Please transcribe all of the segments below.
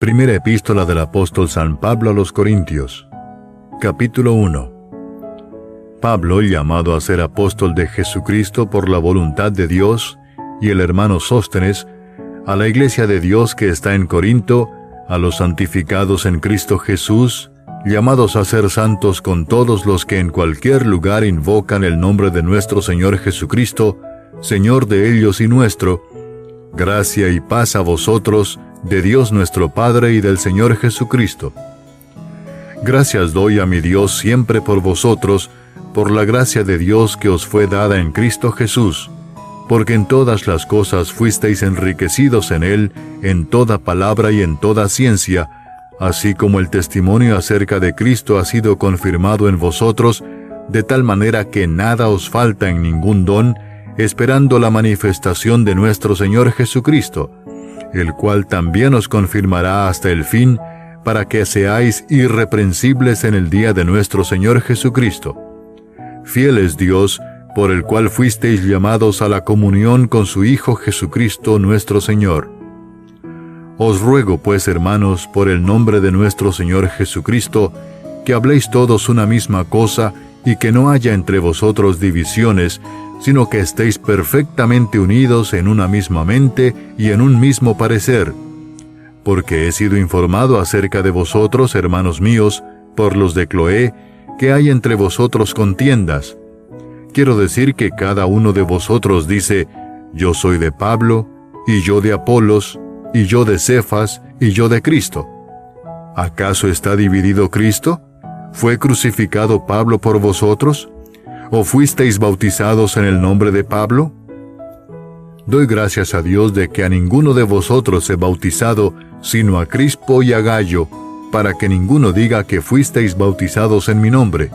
Primera epístola del apóstol San Pablo a los Corintios, capítulo 1. Pablo, llamado a ser apóstol de Jesucristo por la voluntad de Dios, y el hermano Sóstenes, a la iglesia de Dios que está en Corinto, a los santificados en Cristo Jesús, llamados a ser santos con todos los que en cualquier lugar invocan el nombre de nuestro Señor Jesucristo, Señor de ellos y nuestro, gracia y paz a vosotros, de Dios nuestro Padre y del Señor Jesucristo. Gracias doy a mi Dios siempre por vosotros, por la gracia de Dios que os fue dada en Cristo Jesús, porque en todas las cosas fuisteis enriquecidos en Él, en toda palabra y en toda ciencia, así como el testimonio acerca de Cristo ha sido confirmado en vosotros, de tal manera que nada os falta en ningún don, esperando la manifestación de nuestro Señor Jesucristo, el cual también os confirmará hasta el fin, para que seáis irreprensibles en el día de nuestro Señor Jesucristo. Fiel es Dios, por el cual fuisteis llamados a la comunión con su Hijo Jesucristo nuestro Señor. Os ruego, pues, hermanos, por el nombre de nuestro Señor Jesucristo, que habléis todos una misma cosa, y que no haya entre vosotros divisiones, sino que estéis perfectamente unidos en una misma mente y en un mismo parecer. Porque he sido informado acerca de vosotros, hermanos míos, por los de Cloé, que hay entre vosotros contiendas. Quiero decir que cada uno de vosotros dice, yo soy de Pablo, y yo de Apolos, y yo de Cefas, y yo de Cristo. ¿Acaso está dividido Cristo? ¿Fue crucificado Pablo por vosotros? ¿O fuisteis bautizados en el nombre de Pablo? Doy gracias a Dios de que a ninguno de vosotros he bautizado, sino a Crispo y a Gayo, para que ninguno diga que fuisteis bautizados en mi nombre.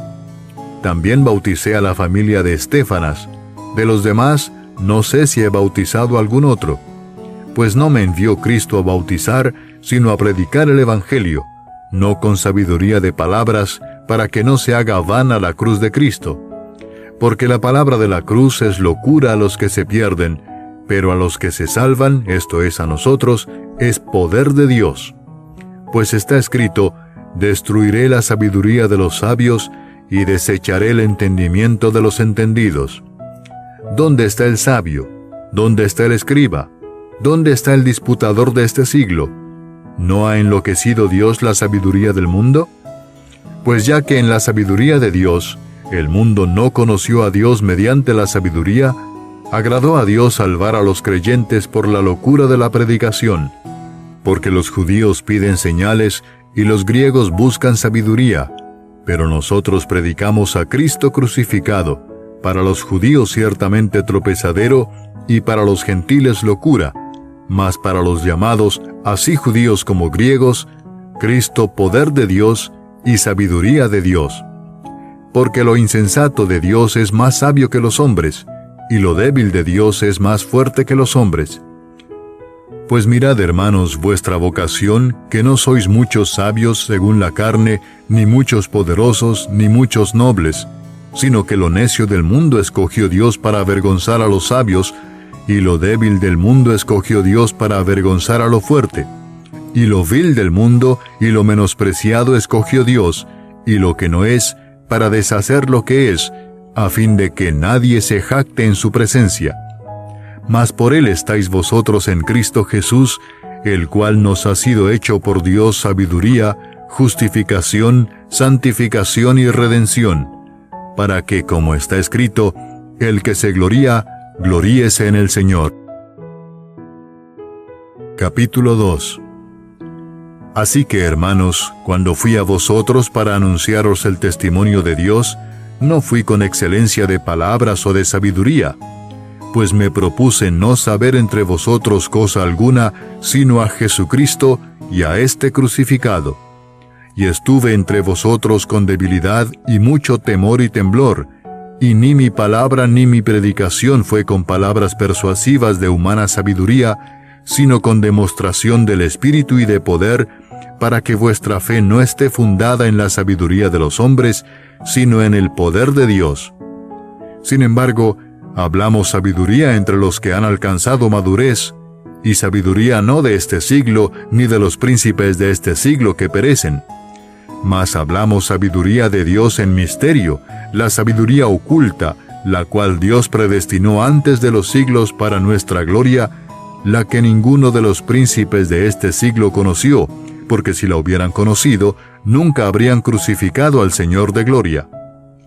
También bauticé a la familia de Estéfanas. De los demás, no sé si he bautizado a algún otro. Pues no me envió Cristo a bautizar, sino a predicar el Evangelio, no con sabiduría de palabras, para que no se haga vana la cruz de Cristo. Porque la palabra de la cruz es locura a los que se pierden, pero a los que se salvan, esto es a nosotros, es poder de Dios. Pues está escrito, destruiré la sabiduría de los sabios y desecharé el entendimiento de los entendidos. ¿Dónde está el sabio? ¿Dónde está el escriba? ¿Dónde está el disputador de este siglo? ¿No ha enloquecido Dios la sabiduría del mundo? Pues ya que en la sabiduría de Dios, el mundo no conoció a Dios mediante la sabiduría, agradó a Dios salvar a los creyentes por la locura de la predicación. Porque los judíos piden señales y los griegos buscan sabiduría, pero nosotros predicamos a Cristo crucificado, para los judíos ciertamente tropezadero y para los gentiles locura, mas para los llamados, así judíos como griegos, Cristo poder de Dios y sabiduría de Dios. Porque lo insensato de Dios es más sabio que los hombres, y lo débil de Dios es más fuerte que los hombres. Pues mirad, hermanos, vuestra vocación, que no sois muchos sabios según la carne, ni muchos poderosos, ni muchos nobles, sino que lo necio del mundo escogió Dios para avergonzar a los sabios, y lo débil del mundo escogió Dios para avergonzar a lo fuerte. Y lo vil del mundo y lo menospreciado escogió Dios, y lo que no es, para deshacer lo que es, a fin de que nadie se jacte en su presencia. Mas por él estáis vosotros en Cristo Jesús, el cual nos ha sido hecho por Dios sabiduría, justificación, santificación y redención, para que, como está escrito, el que se gloría, gloríese en el Señor. Capítulo 2. Así que, hermanos, cuando fui a vosotros para anunciaros el testimonio de Dios, no fui con excelencia de palabras o de sabiduría, pues me propuse no saber entre vosotros cosa alguna, sino a Jesucristo y a este crucificado. Y estuve entre vosotros con debilidad y mucho temor y temblor, y ni mi palabra ni mi predicación fue con palabras persuasivas de humana sabiduría, sino con demostración del Espíritu y de poder, para que vuestra fe no esté fundada en la sabiduría de los hombres, sino en el poder de Dios. Sin embargo, hablamos sabiduría entre los que han alcanzado madurez, y sabiduría no de este siglo, ni de los príncipes de este siglo que perecen. Mas hablamos sabiduría de Dios en misterio, la sabiduría oculta, la cual Dios predestinó antes de los siglos para nuestra gloria, la que ninguno de los príncipes de este siglo conoció, porque si la hubieran conocido, nunca habrían crucificado al Señor de gloria.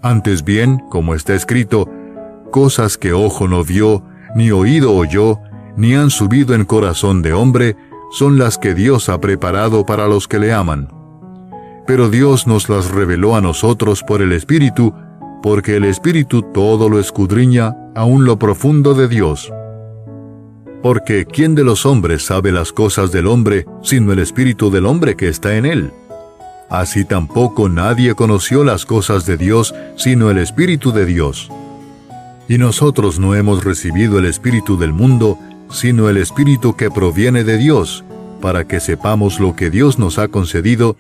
Antes bien, como está escrito, cosas que ojo no vio, ni oído oyó, ni han subido en corazón de hombre, son las que Dios ha preparado para los que le aman. Pero Dios nos las reveló a nosotros por el Espíritu, porque el Espíritu todo lo escudriña, aun lo profundo de Dios. Porque ¿quién de los hombres sabe las cosas del hombre, sino el Espíritu del hombre que está en él? Así tampoco nadie conoció las cosas de Dios, sino el Espíritu de Dios. Y nosotros no hemos recibido el Espíritu del mundo, sino el Espíritu que proviene de Dios, para que sepamos lo que Dios nos ha concedido,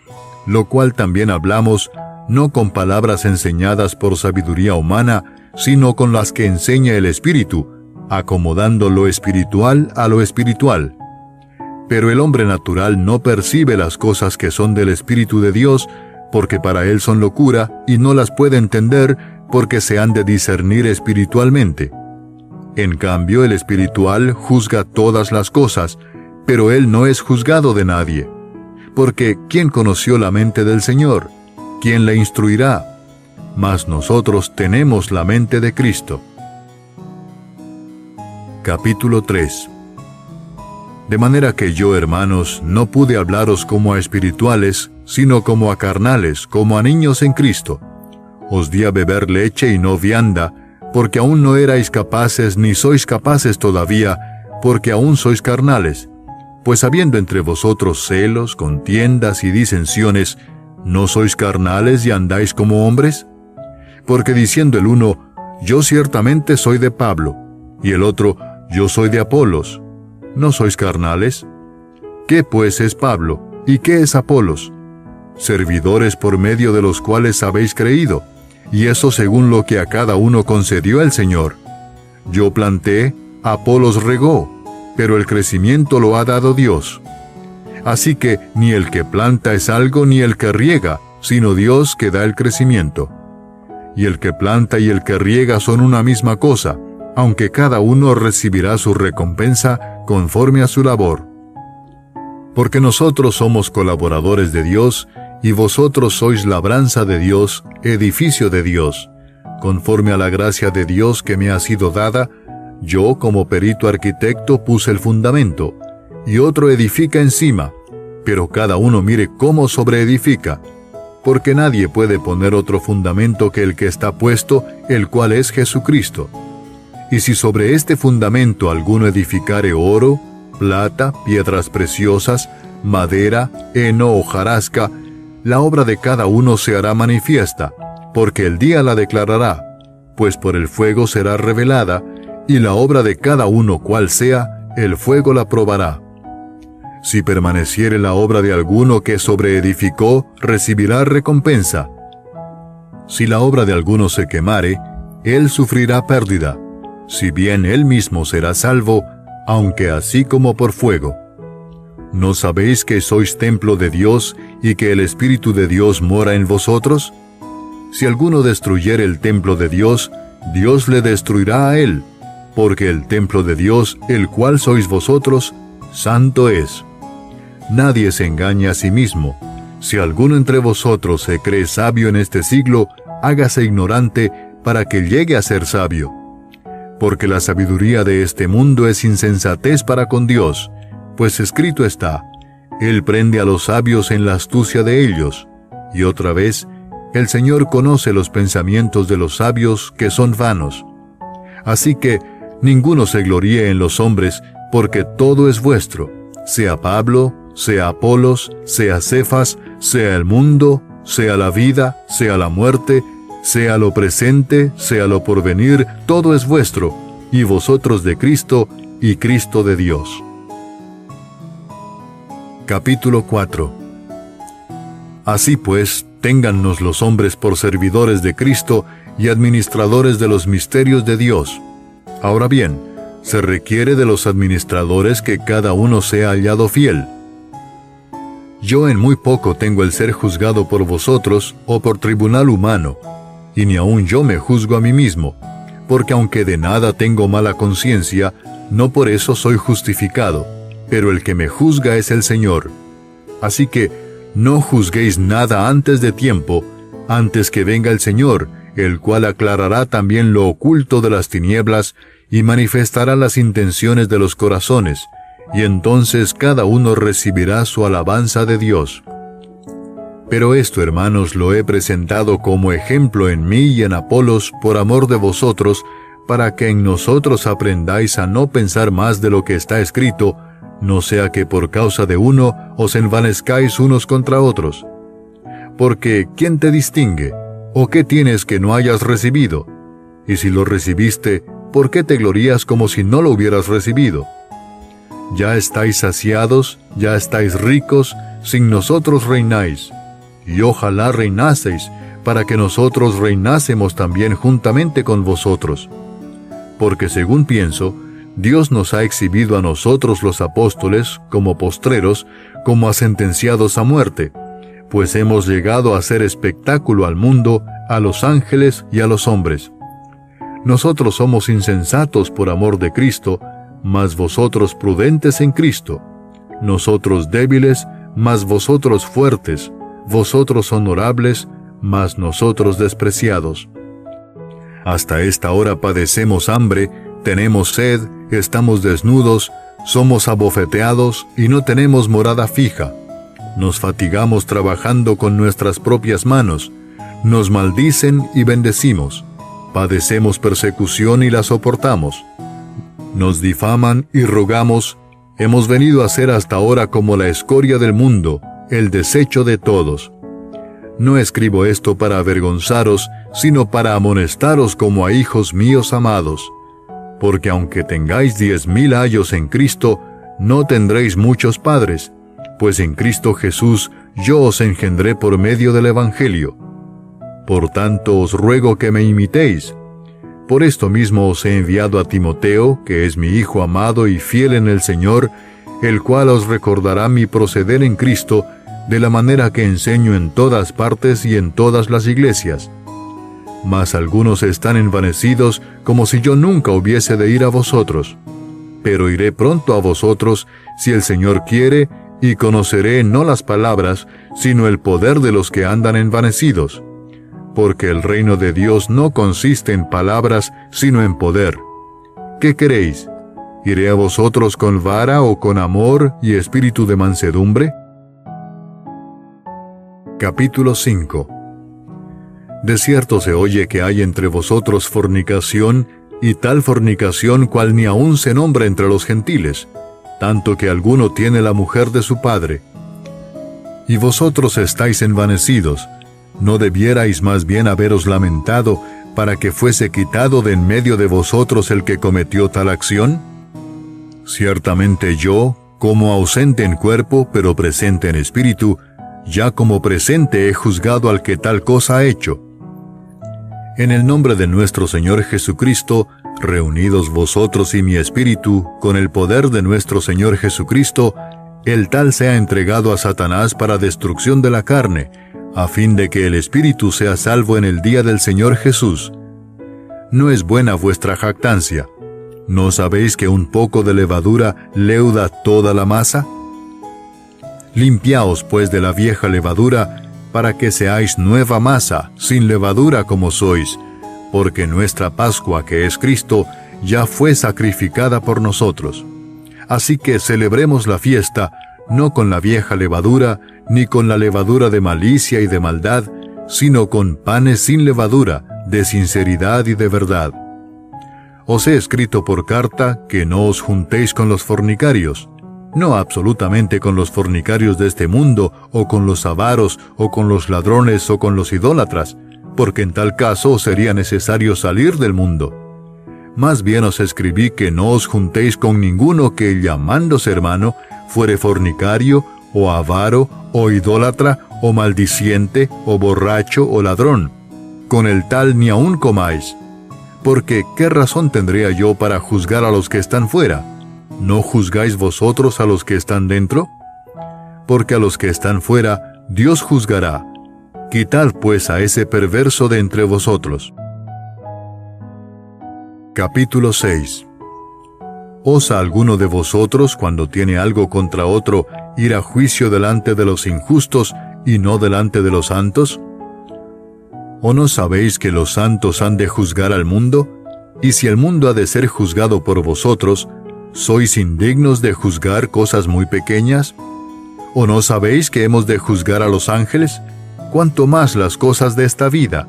lo cual también hablamos, no con palabras enseñadas por sabiduría humana, sino con las que enseña el Espíritu, acomodando lo espiritual a lo espiritual. Pero el hombre natural no percibe las cosas que son del Espíritu de Dios, porque para él son locura, y no las puede entender, porque se han de discernir espiritualmente. En cambio, el espiritual juzga todas las cosas, pero él no es juzgado de nadie. Porque ¿quién conoció la mente del Señor? ¿Quién la instruirá? Mas nosotros tenemos la mente de Cristo. Capítulo 3. De manera que yo, hermanos, no pude hablaros como a espirituales, sino como a carnales, como a niños en Cristo. Os di a beber leche y no vianda, porque aún no erais capaces, ni sois capaces todavía, porque aún sois carnales. Pues habiendo entre vosotros celos, contiendas y disensiones, ¿no sois carnales y andáis como hombres? Porque diciendo el uno, yo ciertamente soy de Pablo, y el otro, yo soy de Apolos, ¿no sois carnales? ¿Qué pues es Pablo? ¿Y qué es Apolos? Servidores por medio de los cuales habéis creído, y eso según lo que a cada uno concedió el Señor. Yo planté, Apolos regó, pero el crecimiento lo ha dado Dios. Así que ni el que planta es algo ni el que riega, sino Dios que da el crecimiento. Y el que planta y el que riega son una misma cosa, aunque cada uno recibirá su recompensa conforme a su labor. Porque nosotros somos colaboradores de Dios, y vosotros sois labranza de Dios, edificio de Dios. Conforme a la gracia de Dios que me ha sido dada, yo como perito arquitecto puse el fundamento, y otro edifica encima, pero cada uno mire cómo sobreedifica, porque nadie puede poner otro fundamento que el que está puesto, el cual es Jesucristo. Y si sobre este fundamento alguno edificare oro, plata, piedras preciosas, madera, heno o hojarasca, la obra de cada uno se hará manifiesta, porque el día la declarará, pues por el fuego será revelada, y la obra de cada uno cual sea, el fuego la probará. Si permaneciere la obra de alguno que sobreedificó, recibirá recompensa. Si la obra de alguno se quemare, él sufrirá pérdida, si bien él mismo será salvo, aunque así como por fuego. ¿No sabéis que sois templo de Dios y que el Espíritu de Dios mora en vosotros? Si alguno destruyere el templo de Dios, Dios le destruirá a él, porque el templo de Dios, el cual sois vosotros, santo es. Nadie se engaña a sí mismo. Si alguno entre vosotros se cree sabio en este siglo, hágase ignorante para que llegue a ser sabio. Porque la sabiduría de este mundo es insensatez para con Dios, pues escrito está, Él prende a los sabios en la astucia de ellos. Y otra vez, el Señor conoce los pensamientos de los sabios que son vanos. Así que ninguno se gloríe en los hombres, porque todo es vuestro, sea Pablo, sea Apolos, sea Cefas, sea el mundo, sea la vida, sea la muerte, sea lo presente, sea lo porvenir, todo es vuestro, y vosotros de Cristo, y Cristo de Dios. Capítulo 4. Así pues, téngannos los hombres por servidores de Cristo y administradores de los misterios de Dios. Ahora bien, se requiere de los administradores que cada uno sea hallado fiel. Yo en muy poco tengo el ser juzgado por vosotros o por tribunal humano, y ni aun yo me juzgo a mí mismo, porque aunque de nada tengo mala conciencia, no por eso soy justificado, pero el que me juzga es el Señor. Así que no juzguéis nada antes de tiempo, antes que venga el Señor, el cual aclarará también lo oculto de las tinieblas y manifestará las intenciones de los corazones, y entonces cada uno recibirá su alabanza de Dios. Pero esto, hermanos, lo he presentado como ejemplo en mí y en Apolos por amor de vosotros, para que en nosotros aprendáis a no pensar más de lo que está escrito, no sea que por causa de uno os envanezcáis unos contra otros. Porque ¿quién te distingue? ¿O qué tienes que no hayas recibido? Y si lo recibiste, ¿por qué te glorías como si no lo hubieras recibido? Ya estáis saciados, ya estáis ricos, sin nosotros reináis. Y ojalá reinaseis, para que nosotros reinásemos también juntamente con vosotros. Porque según pienso, Dios nos ha exhibido a nosotros los apóstoles, como postreros, como a sentenciados a muerte, pues hemos llegado a ser espectáculo al mundo, a los ángeles y a los hombres. Nosotros somos insensatos por amor de Cristo, mas vosotros prudentes en Cristo. Nosotros débiles, mas vosotros fuertes. Vosotros honorables, mas nosotros despreciados. Hasta esta hora padecemos hambre, tenemos sed, estamos desnudos, somos abofeteados y no tenemos morada fija. Nos fatigamos trabajando con nuestras propias manos, nos maldicen y bendecimos. Padecemos persecución y la soportamos. Nos difaman y rogamos. Hemos venido a ser hasta ahora como la escoria del mundo, el desecho de todos. No escribo esto para avergonzaros, sino para amonestaros como a hijos míos amados. Porque aunque tengáis 10,000 ayos en Cristo, no tendréis muchos padres, pues en Cristo Jesús yo os engendré por medio del Evangelio. Por tanto os ruego que me imitéis. Por esto mismo os he enviado a Timoteo, que es mi hijo amado y fiel en el Señor, el cual os recordará mi proceder en Cristo, de la manera que enseño en todas partes y en todas las iglesias. Mas algunos están envanecidos, como si yo nunca hubiese de ir a vosotros. Pero iré pronto a vosotros, si el Señor quiere, y conoceré no las palabras, sino el poder de los que andan envanecidos. Porque el reino de Dios no consiste en palabras, sino en poder. ¿Qué queréis? ¿Iré a vosotros con vara o con amor y espíritu de mansedumbre? Capítulo 5. De cierto se oye que hay entre vosotros fornicación, y tal fornicación cual ni aun se nombra entre los gentiles, tanto que alguno tiene la mujer de su padre. Y vosotros estáis envanecidos, ¿no debierais más bien haberos lamentado para que fuese quitado de en medio de vosotros el que cometió tal acción? Ciertamente yo, como ausente en cuerpo, pero presente en espíritu, ya como presente he juzgado al que tal cosa ha hecho. En el nombre de nuestro Señor Jesucristo, reunidos vosotros y mi espíritu, con el poder de nuestro Señor Jesucristo, el tal sea entregado a Satanás para destrucción de la carne, a fin de que el espíritu sea salvo en el día del Señor Jesús. No es buena vuestra jactancia. ¿No sabéis que un poco de levadura leuda toda la masa? Limpiaos pues de la vieja levadura, para que seáis nueva masa, sin levadura como sois, porque nuestra Pascua, que es Cristo, ya fue sacrificada por nosotros. Así que celebremos la fiesta, no con la vieja levadura, ni con la levadura de malicia y de maldad, sino con panes sin levadura, de sinceridad y de verdad. Os he escrito por carta que no os juntéis con los fornicarios, no absolutamente con los fornicarios de este mundo, o con los avaros, o con los ladrones, o con los idólatras, porque en tal caso sería necesario salir del mundo. Más bien os escribí que no os juntéis con ninguno que, llamándose hermano, fuere fornicario, o avaro, o idólatra, o maldiciente, o borracho, o ladrón. Con el tal ni aun comáis. Porque ¿qué razón tendría yo para juzgar a los que están fuera? ¿No juzgáis vosotros a los que están dentro? Porque a los que están fuera, Dios juzgará. Quitad pues a ese perverso de entre vosotros. Capítulo 6. ¿Osa alguno de vosotros, cuando tiene algo contra otro, ir a juicio delante de los injustos y no delante de los santos? ¿O no sabéis que los santos han de juzgar al mundo? Y si el mundo ha de ser juzgado por vosotros, ¿sois indignos de juzgar cosas muy pequeñas? ¿O no sabéis que hemos de juzgar a los ángeles? ¿Cuánto más las cosas de esta vida?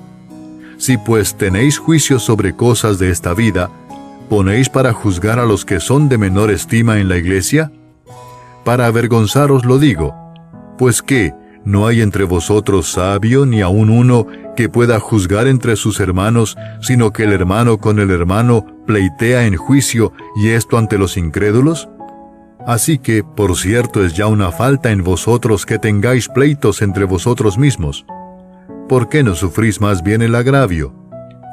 Si pues tenéis juicio sobre cosas de esta vida, ¿ponéis para juzgar a los que son de menor estima en la iglesia? Para avergonzaros lo digo, pues ¿qué? ¿No hay entre vosotros sabio ni aun uno que pueda juzgar entre sus hermanos, sino que el hermano con el hermano pleitea en juicio, y esto ante los incrédulos? Así que, por cierto, es ya una falta en vosotros que tengáis pleitos entre vosotros mismos. ¿Por qué no sufrís más bien el agravio?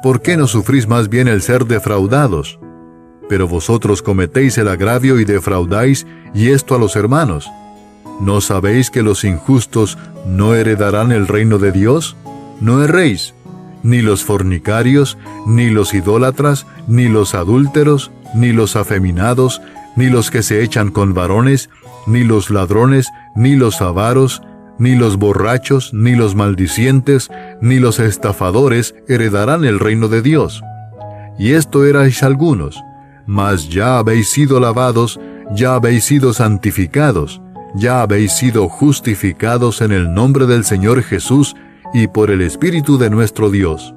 ¿Por qué no sufrís más bien el ser defraudados? Pero vosotros cometéis el agravio y defraudáis, y esto a los hermanos. ¿No sabéis que los injustos no heredarán el reino de Dios? No erréis, ni los fornicarios, ni los idólatras, ni los adúlteros, ni los afeminados, ni los que se echan con varones, ni los ladrones, ni los avaros, ni los borrachos, ni los maldicientes, ni los estafadores heredarán el reino de Dios. Y esto erais algunos, mas ya habéis sido lavados, ya habéis sido santificados, ya habéis sido justificados en el nombre del Señor Jesús y por el Espíritu de nuestro Dios.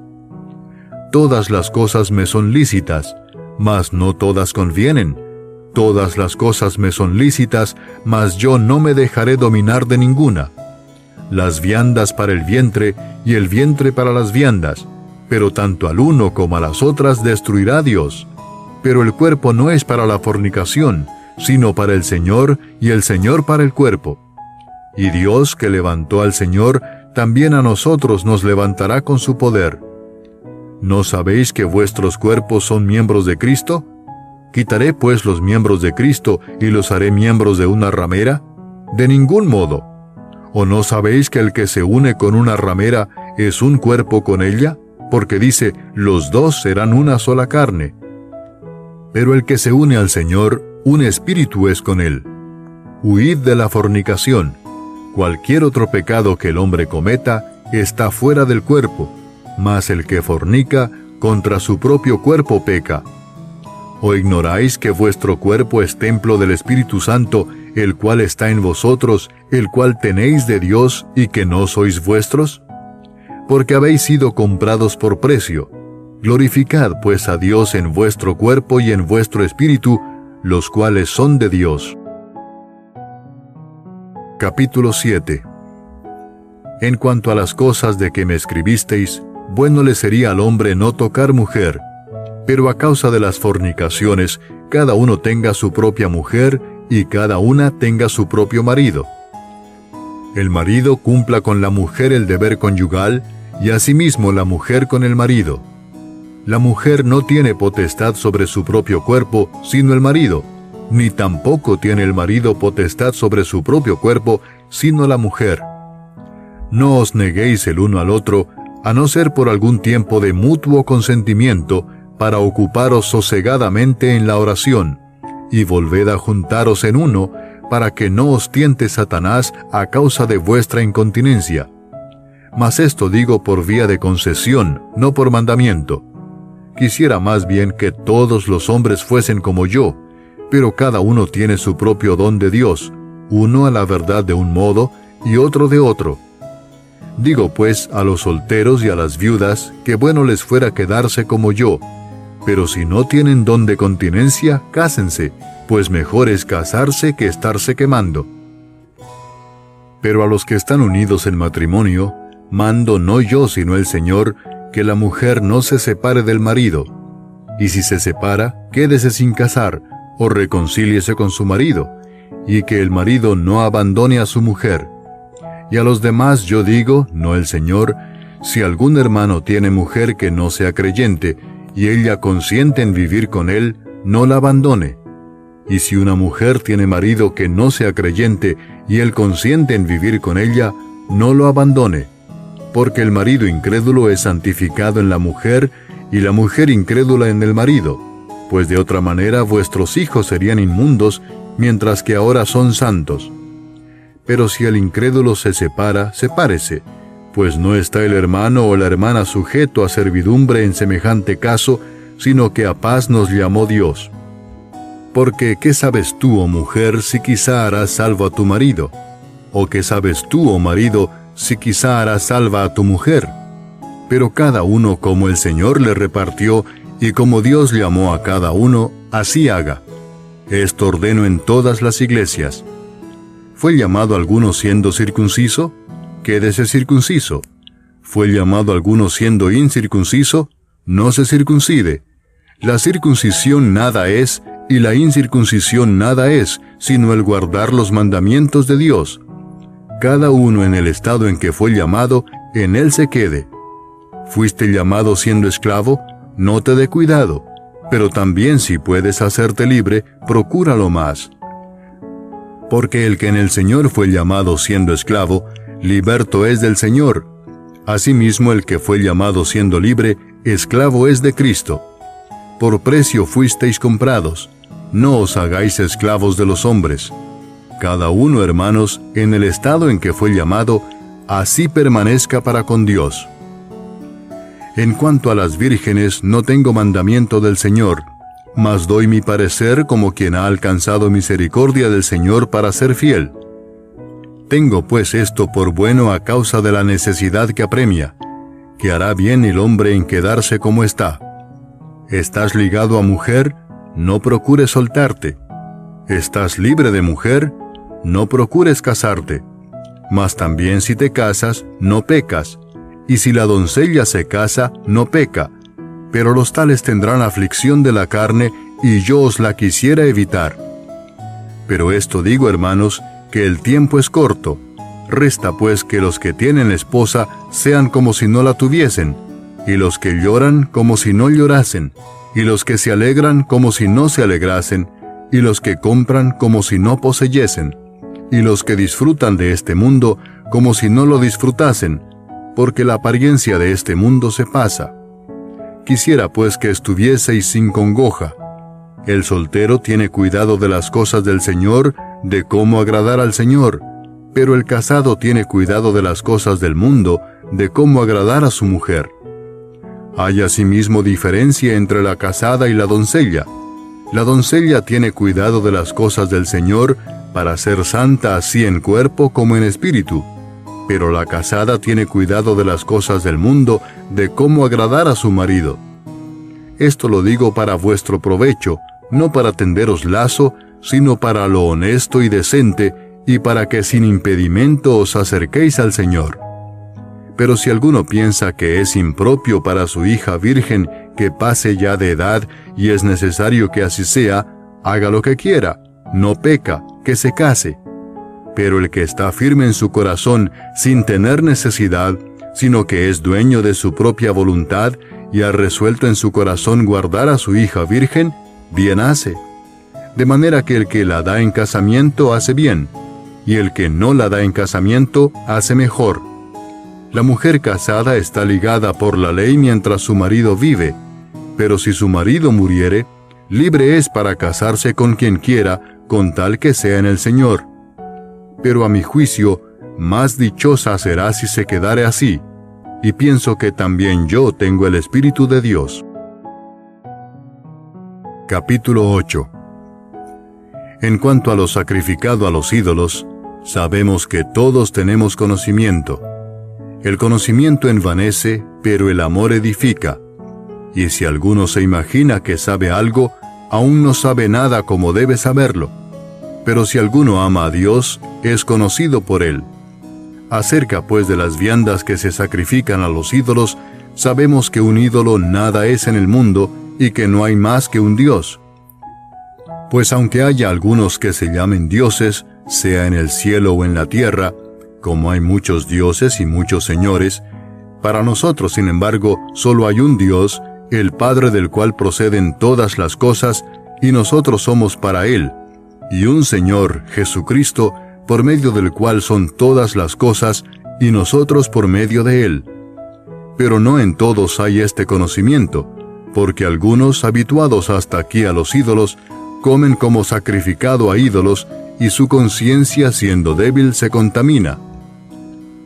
Todas las cosas me son lícitas, mas no todas convienen. Todas las cosas me son lícitas, mas yo no me dejaré dominar de ninguna. Las viandas para el vientre y el vientre para las viandas, pero tanto al uno como a las otras destruirá Dios. Pero el cuerpo no es para la fornicación, sino para el Señor, y el Señor para el cuerpo. Y Dios, que levantó al Señor, también a nosotros nos levantará con su poder. ¿No sabéis que vuestros cuerpos son miembros de Cristo? ¿Quitaré pues los miembros de Cristo y los haré miembros de una ramera? De ningún modo. ¿O no sabéis que el que se une con una ramera es un cuerpo con ella? Porque dice, los dos serán una sola carne. Pero el que se une al Señor, un espíritu es con él. Huid de la fornicación. Cualquier otro pecado que el hombre cometa está fuera del cuerpo, mas el que fornica contra su propio cuerpo peca. ¿O ignoráis que vuestro cuerpo es templo del Espíritu Santo, el cual está en vosotros, el cual tenéis de Dios, y que no sois vuestros? Porque habéis sido comprados por precio. Glorificad pues a Dios en vuestro cuerpo y en vuestro espíritu, los cuales son de Dios. Capítulo 7. En cuanto a las cosas de que me escribisteis, bueno le sería al hombre no tocar mujer, pero a causa de las fornicaciones, cada uno tenga su propia mujer, y cada una tenga su propio marido. El marido cumpla con la mujer el deber conyugal, y asimismo la mujer con el marido. La mujer no tiene potestad sobre su propio cuerpo, sino el marido, ni tampoco tiene el marido potestad sobre su propio cuerpo, sino la mujer. No os neguéis el uno al otro, a no ser por algún tiempo de mutuo consentimiento, para ocuparos sosegadamente en la oración, y volved a juntaros en uno, para que no os tiente Satanás a causa de vuestra incontinencia. Mas esto digo por vía de concesión, no por mandamiento. Quisiera más bien que todos los hombres fuesen como yo, pero cada uno tiene su propio don de Dios, uno a la verdad de un modo y otro de otro. Digo pues a los solteros y a las viudas que bueno les fuera quedarse como yo, pero si no tienen don de continencia, cásense, pues mejor es casarse que estarse quemando. Pero a los que están unidos en matrimonio, mando no yo sino el Señor, que la mujer no se separe del marido, y si se separa, quédese sin casar, o reconcíliese con su marido, y que el marido no abandone a su mujer. Y a los demás yo digo, no el Señor, si algún hermano tiene mujer que no sea creyente, y ella consiente en vivir con él, no la abandone. Y si una mujer tiene marido que no sea creyente y él consiente en vivir con ella, no lo abandone, porque el marido incrédulo es santificado en la mujer y la mujer incrédula en el marido, pues de otra manera vuestros hijos serían inmundos, mientras que ahora son santos. Pero si el incrédulo se separa, sepárese, pues no está el hermano o la hermana sujeto a servidumbre en semejante caso, sino que a paz nos llamó Dios. Porque, ¿qué sabes tú, oh mujer, si quizá harás salvo a tu marido? ¿O qué sabes tú, oh marido, si quizá harás salva a tu mujer? Pero cada uno como el Señor le repartió, y como Dios llamó a cada uno, así haga. Esto ordeno en todas las iglesias. ¿Fue llamado alguno siendo circunciso? Quédese circunciso. ¿Fue llamado alguno siendo incircunciso? No se circuncide. La circuncisión nada es, y la incircuncisión nada es, sino el guardar los mandamientos de Dios. Cada uno en el estado en que fue llamado, en él se quede. ¿Fuiste llamado siendo esclavo? No te dé cuidado, pero también si puedes hacerte libre, procúralo más. Porque el que en el Señor fue llamado siendo esclavo, liberto es del Señor. Asimismo el que fue llamado siendo libre, esclavo es de Cristo. Por precio fuisteis comprados. No os hagáis esclavos de los hombres. Cada uno, hermanos, en el estado en que fue llamado, así permanezca para con Dios. En cuanto a las vírgenes, no tengo mandamiento del Señor, mas doy mi parecer como quien ha alcanzado misericordia del Señor para ser fiel. Tengo pues esto por bueno a causa de la necesidad que apremia, que hará bien el hombre en quedarse como está. ¿Estás ligado a mujer? No procures soltarte. ¿Estás libre de mujer? No procures casarte. Mas también si te casas, no pecas. Y si la doncella se casa, no peca. Pero los tales tendrán aflicción de la carne, y yo os la quisiera evitar. Pero esto digo, hermanos, que el tiempo es corto. Resta pues que los que tienen esposa sean como si no la tuviesen, y los que lloran como si no llorasen, y los que se alegran como si no se alegrasen, y los que compran como si no poseyesen, y los que disfrutan de este mundo como si no lo disfrutasen, porque la apariencia de este mundo se pasa. Quisiera pues que estuvieseis sin congoja. El soltero tiene cuidado de las cosas del Señor, de cómo agradar al Señor, pero el casado tiene cuidado de las cosas del mundo, de cómo agradar a su mujer. Hay asimismo diferencia entre la casada y la doncella. La doncella tiene cuidado de las cosas del Señor para ser santa así en cuerpo como en espíritu, pero la casada tiene cuidado de las cosas del mundo, de cómo agradar a su marido. Esto lo digo para vuestro provecho, no para tenderos lazo, sino para lo honesto y decente, y para que sin impedimento os acerquéis al Señor. Pero si alguno piensa que es impropio para su hija virgen que pase ya de edad y es necesario que así sea, haga lo que quiera, no peca, que se case. Pero el que está firme en su corazón sin tener necesidad, sino que es dueño de su propia voluntad y ha resuelto en su corazón guardar a su hija virgen, bien hace. De manera que el que la da en casamiento hace bien, y el que no la da en casamiento hace mejor. La mujer casada está ligada por la ley mientras su marido vive, pero si su marido muriere, libre es para casarse con quien quiera, con tal que sea en el Señor. Pero a mi juicio, más dichosa será si se quedare así, y pienso que también yo tengo el Espíritu de Dios. Capítulo 8. En cuanto a lo sacrificado a los ídolos, sabemos que todos tenemos conocimiento. El conocimiento envanece, pero el amor edifica. Y si alguno se imagina que sabe algo, aún no sabe nada como debe saberlo. Pero si alguno ama a Dios, es conocido por él. Acerca pues de las viandas que se sacrifican a los ídolos, sabemos que un ídolo nada es en el mundo, y que no hay más que un Dios. Pues aunque haya algunos que se llamen dioses, sea en el cielo o en la tierra, como hay muchos dioses y muchos señores, para nosotros, sin embargo, solo hay un Dios, el Padre del cual proceden todas las cosas, y nosotros somos para Él, y un Señor, Jesucristo, por medio del cual son todas las cosas, y nosotros por medio de Él. Pero no en todos hay este conocimiento, porque algunos, habituados hasta aquí a los ídolos, comen como sacrificado a ídolos, y su conciencia, siendo débil, se contamina.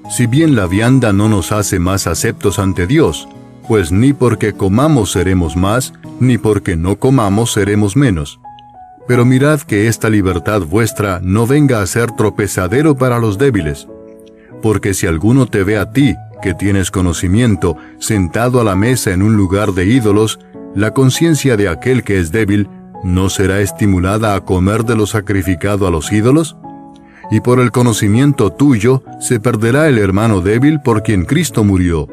Si bien la vianda no nos hace más aceptos ante Dios, pues ni porque comamos seremos más, ni porque no comamos seremos menos. Pero mirad que esta libertad vuestra no venga a ser tropezadero para los débiles. Porque si alguno te ve a ti, que tienes conocimiento, sentado a la mesa en un lugar de ídolos, la conciencia de aquel que es débil, ¿no será estimulada a comer de lo sacrificado a los ídolos? Y por el conocimiento tuyo se perderá el hermano débil por quien Cristo murió.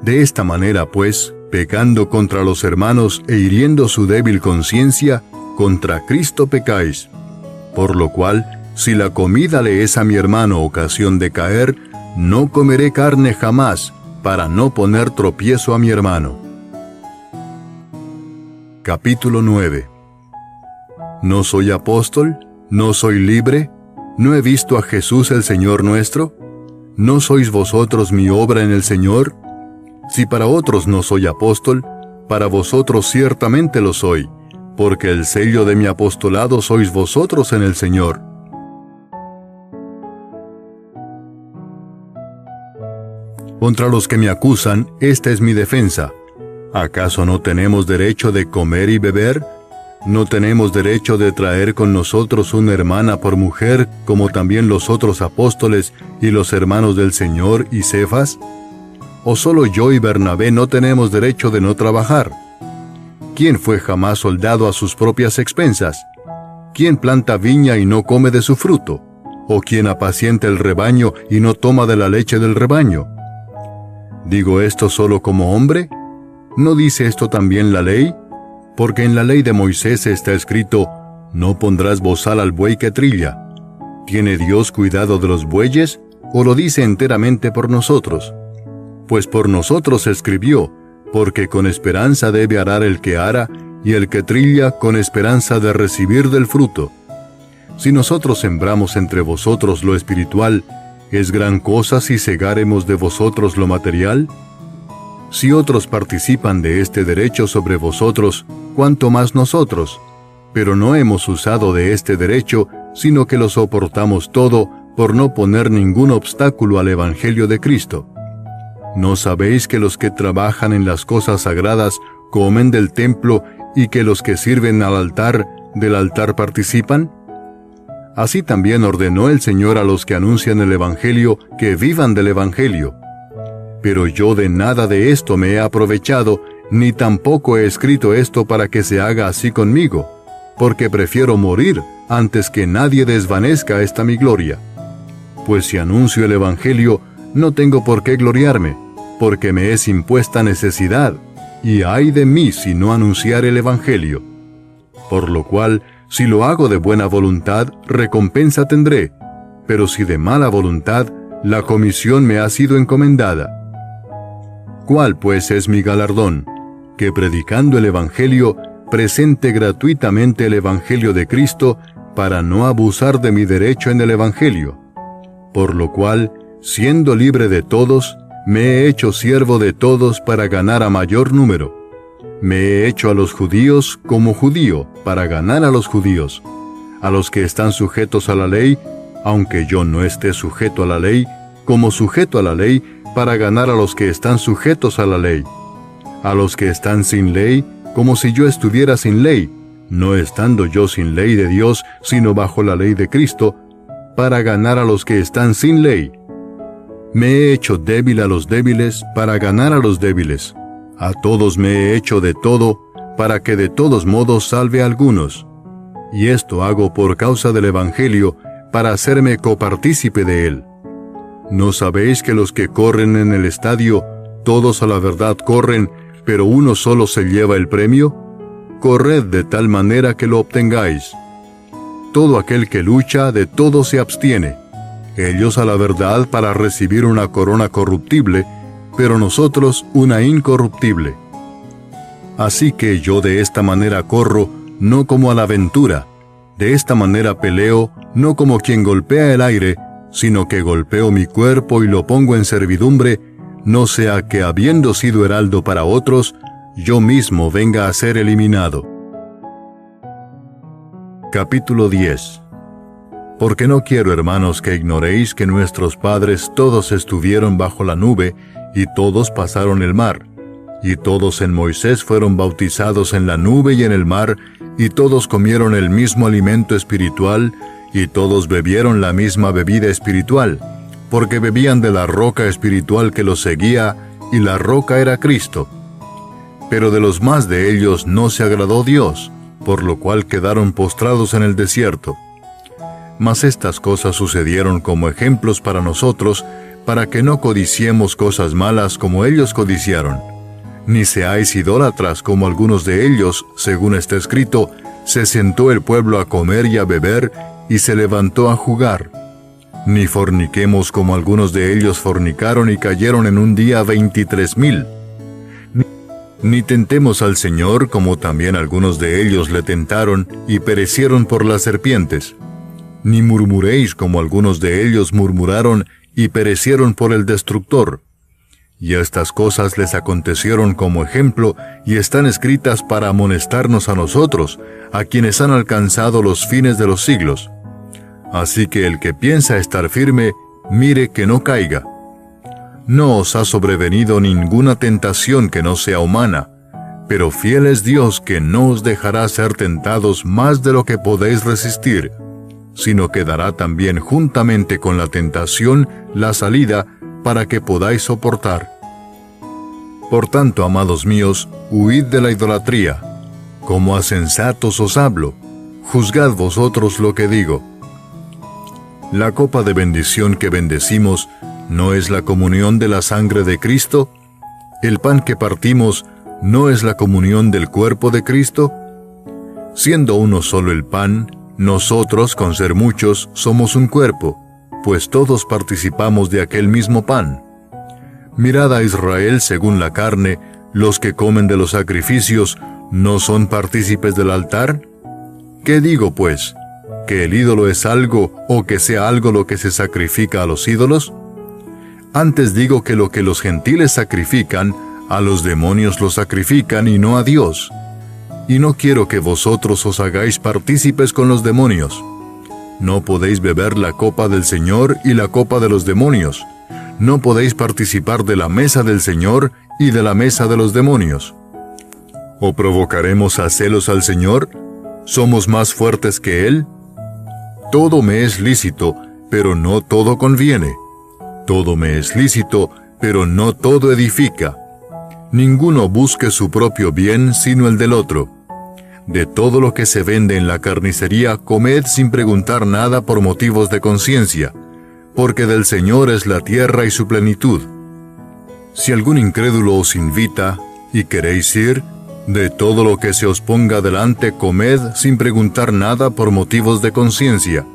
De esta manera, pues, pecando contra los hermanos e hiriendo su débil conciencia, contra Cristo pecáis. Por lo cual, si la comida le es a mi hermano ocasión de caer, no comeré carne jamás, para no poner tropiezo a mi hermano. Capítulo 9. ¿No soy apóstol? ¿No soy libre? ¿No he visto a Jesús el Señor nuestro? ¿No sois vosotros mi obra en el Señor? Si para otros no soy apóstol, para vosotros ciertamente lo soy, porque el sello de mi apostolado sois vosotros en el Señor. Contra los que me acusan, esta es mi defensa. ¿Acaso no tenemos derecho de comer y beber? ¿No tenemos derecho de traer con nosotros una hermana por mujer, como también los otros apóstoles y los hermanos del Señor y Cefas? ¿O solo yo y Bernabé no tenemos derecho de no trabajar? ¿Quién fue jamás soldado a sus propias expensas? ¿Quién planta viña y no come de su fruto? ¿O quién apacienta el rebaño y no toma de la leche del rebaño? ¿Digo esto solo como hombre? ¿No dice esto también la ley? Porque en la ley de Moisés está escrito, no pondrás bozal al buey que trilla. ¿Tiene Dios cuidado de los bueyes, o lo dice enteramente por nosotros? Pues por nosotros escribió, porque con esperanza debe arar el que ara, y el que trilla con esperanza de recibir del fruto. Si nosotros sembramos entre vosotros lo espiritual, ¿es gran cosa si segáremos de vosotros lo material? Si otros participan de este derecho sobre vosotros, ¿cuánto más nosotros? Pero no hemos usado de este derecho, sino que lo soportamos todo, por no poner ningún obstáculo al Evangelio de Cristo. ¿No sabéis que los que trabajan en las cosas sagradas comen del templo, y que los que sirven al altar, del altar participan? Así también ordenó el Señor a los que anuncian el Evangelio, que vivan del Evangelio. Pero yo de nada de esto me he aprovechado, ni tampoco he escrito esto para que se haga así conmigo, porque prefiero morir antes que nadie desvanezca esta mi gloria. Pues si anuncio el Evangelio, no tengo por qué gloriarme, porque me es impuesta necesidad, y ay de mí si no anunciar el Evangelio. Por lo cual, si lo hago de buena voluntad, recompensa tendré, pero si de mala voluntad, la comisión me ha sido encomendada. ¿Cuál pues es mi galardón? Que predicando el Evangelio, presente gratuitamente el Evangelio de Cristo, para no abusar de mi derecho en el Evangelio. Por lo cual, siendo libre de todos, me he hecho siervo de todos para ganar a mayor número. Me he hecho a los judíos como judío, para ganar a los judíos. A los que están sujetos a la ley, aunque yo no esté sujeto a la ley, como sujeto a la ley, para ganar a los que están sujetos a la ley. A los que están sin ley, como si yo estuviera sin ley, no estando yo sin ley de Dios, sino bajo la ley de Cristo, para ganar a los que están sin ley. Me he hecho débil a los débiles, para ganar a los débiles. A todos me he hecho de todo, para que de todos modos salve a algunos. Y esto hago por causa del Evangelio, para hacerme copartícipe de él. ¿No sabéis que los que corren en el estadio, todos a la verdad corren, pero uno solo se lleva el premio? Corred de tal manera que lo obtengáis. Todo aquel que lucha, de todo se abstiene. Ellos a la verdad para recibir una corona corruptible, pero nosotros una incorruptible. Así que yo de esta manera corro, no como a la aventura. De esta manera peleo, no como quien golpea el aire, sino que golpeo mi cuerpo y lo pongo en servidumbre, no sea que habiendo sido heraldo para otros, yo mismo venga a ser eliminado. Capítulo 10. Porque no quiero, hermanos, que ignoréis que nuestros padres todos estuvieron bajo la nube, y todos pasaron el mar, y todos en Moisés fueron bautizados en la nube y en el mar, y todos comieron el mismo alimento espiritual, y todos bebieron la misma bebida espiritual, porque bebían de la roca espiritual que los seguía, y la roca era Cristo. Pero de los más de ellos no se agradó Dios, por lo cual quedaron postrados en el desierto. Mas estas cosas sucedieron como ejemplos para nosotros, para que no codiciemos cosas malas como ellos codiciaron. Ni seáis idólatras como algunos de ellos, según está escrito, se sentó el pueblo a comer y a beber, y se levantó a jugar. Ni forniquemos como algunos de ellos fornicaron y cayeron en un día 23,000. Ni tentemos al Señor como también algunos de ellos le tentaron y perecieron por las serpientes. Ni murmuréis como algunos de ellos murmuraron y perecieron por el destructor. Y estas cosas les acontecieron como ejemplo y están escritas para amonestarnos a nosotros, a quienes han alcanzado los fines de los siglos. Así que el que piensa estar firme, mire que no caiga. No os ha sobrevenido ninguna tentación que no sea humana, pero fiel es Dios que no os dejará ser tentados más de lo que podéis resistir, sino que dará también juntamente con la tentación la salida para que podáis soportar. Por tanto, amados míos, huid de la idolatría. Como a sensatos os hablo, juzgad vosotros lo que digo. La copa de bendición que bendecimos, ¿no es la comunión de la sangre de Cristo? ¿El pan que partimos, no es la comunión del cuerpo de Cristo? Siendo uno solo el pan, nosotros, con ser muchos, somos un cuerpo, pues todos participamos de aquel mismo pan. Mirad a Israel según la carne, los que comen de los sacrificios, ¿no son partícipes del altar? ¿Qué digo, pues? ¿Que el ídolo es algo, o que sea algo lo que se sacrifica a los ídolos? Antes digo que lo que los gentiles sacrifican, a los demonios lo sacrifican y no a Dios. Y no quiero que vosotros os hagáis partícipes con los demonios. No podéis beber la copa del Señor y la copa de los demonios. No podéis participar de la mesa del Señor y de la mesa de los demonios. ¿O provocaremos a celos al Señor? ¿Somos más fuertes que Él? Todo me es lícito, pero no todo conviene. Todo me es lícito, pero no todo edifica. Ninguno busque su propio bien, sino el del otro. De todo lo que se vende en la carnicería, comed sin preguntar nada por motivos de conciencia, porque del Señor es la tierra y su plenitud. Si algún incrédulo os invita, y queréis ir, de todo lo que se os ponga delante comed sin preguntar nada por motivos de conciencia.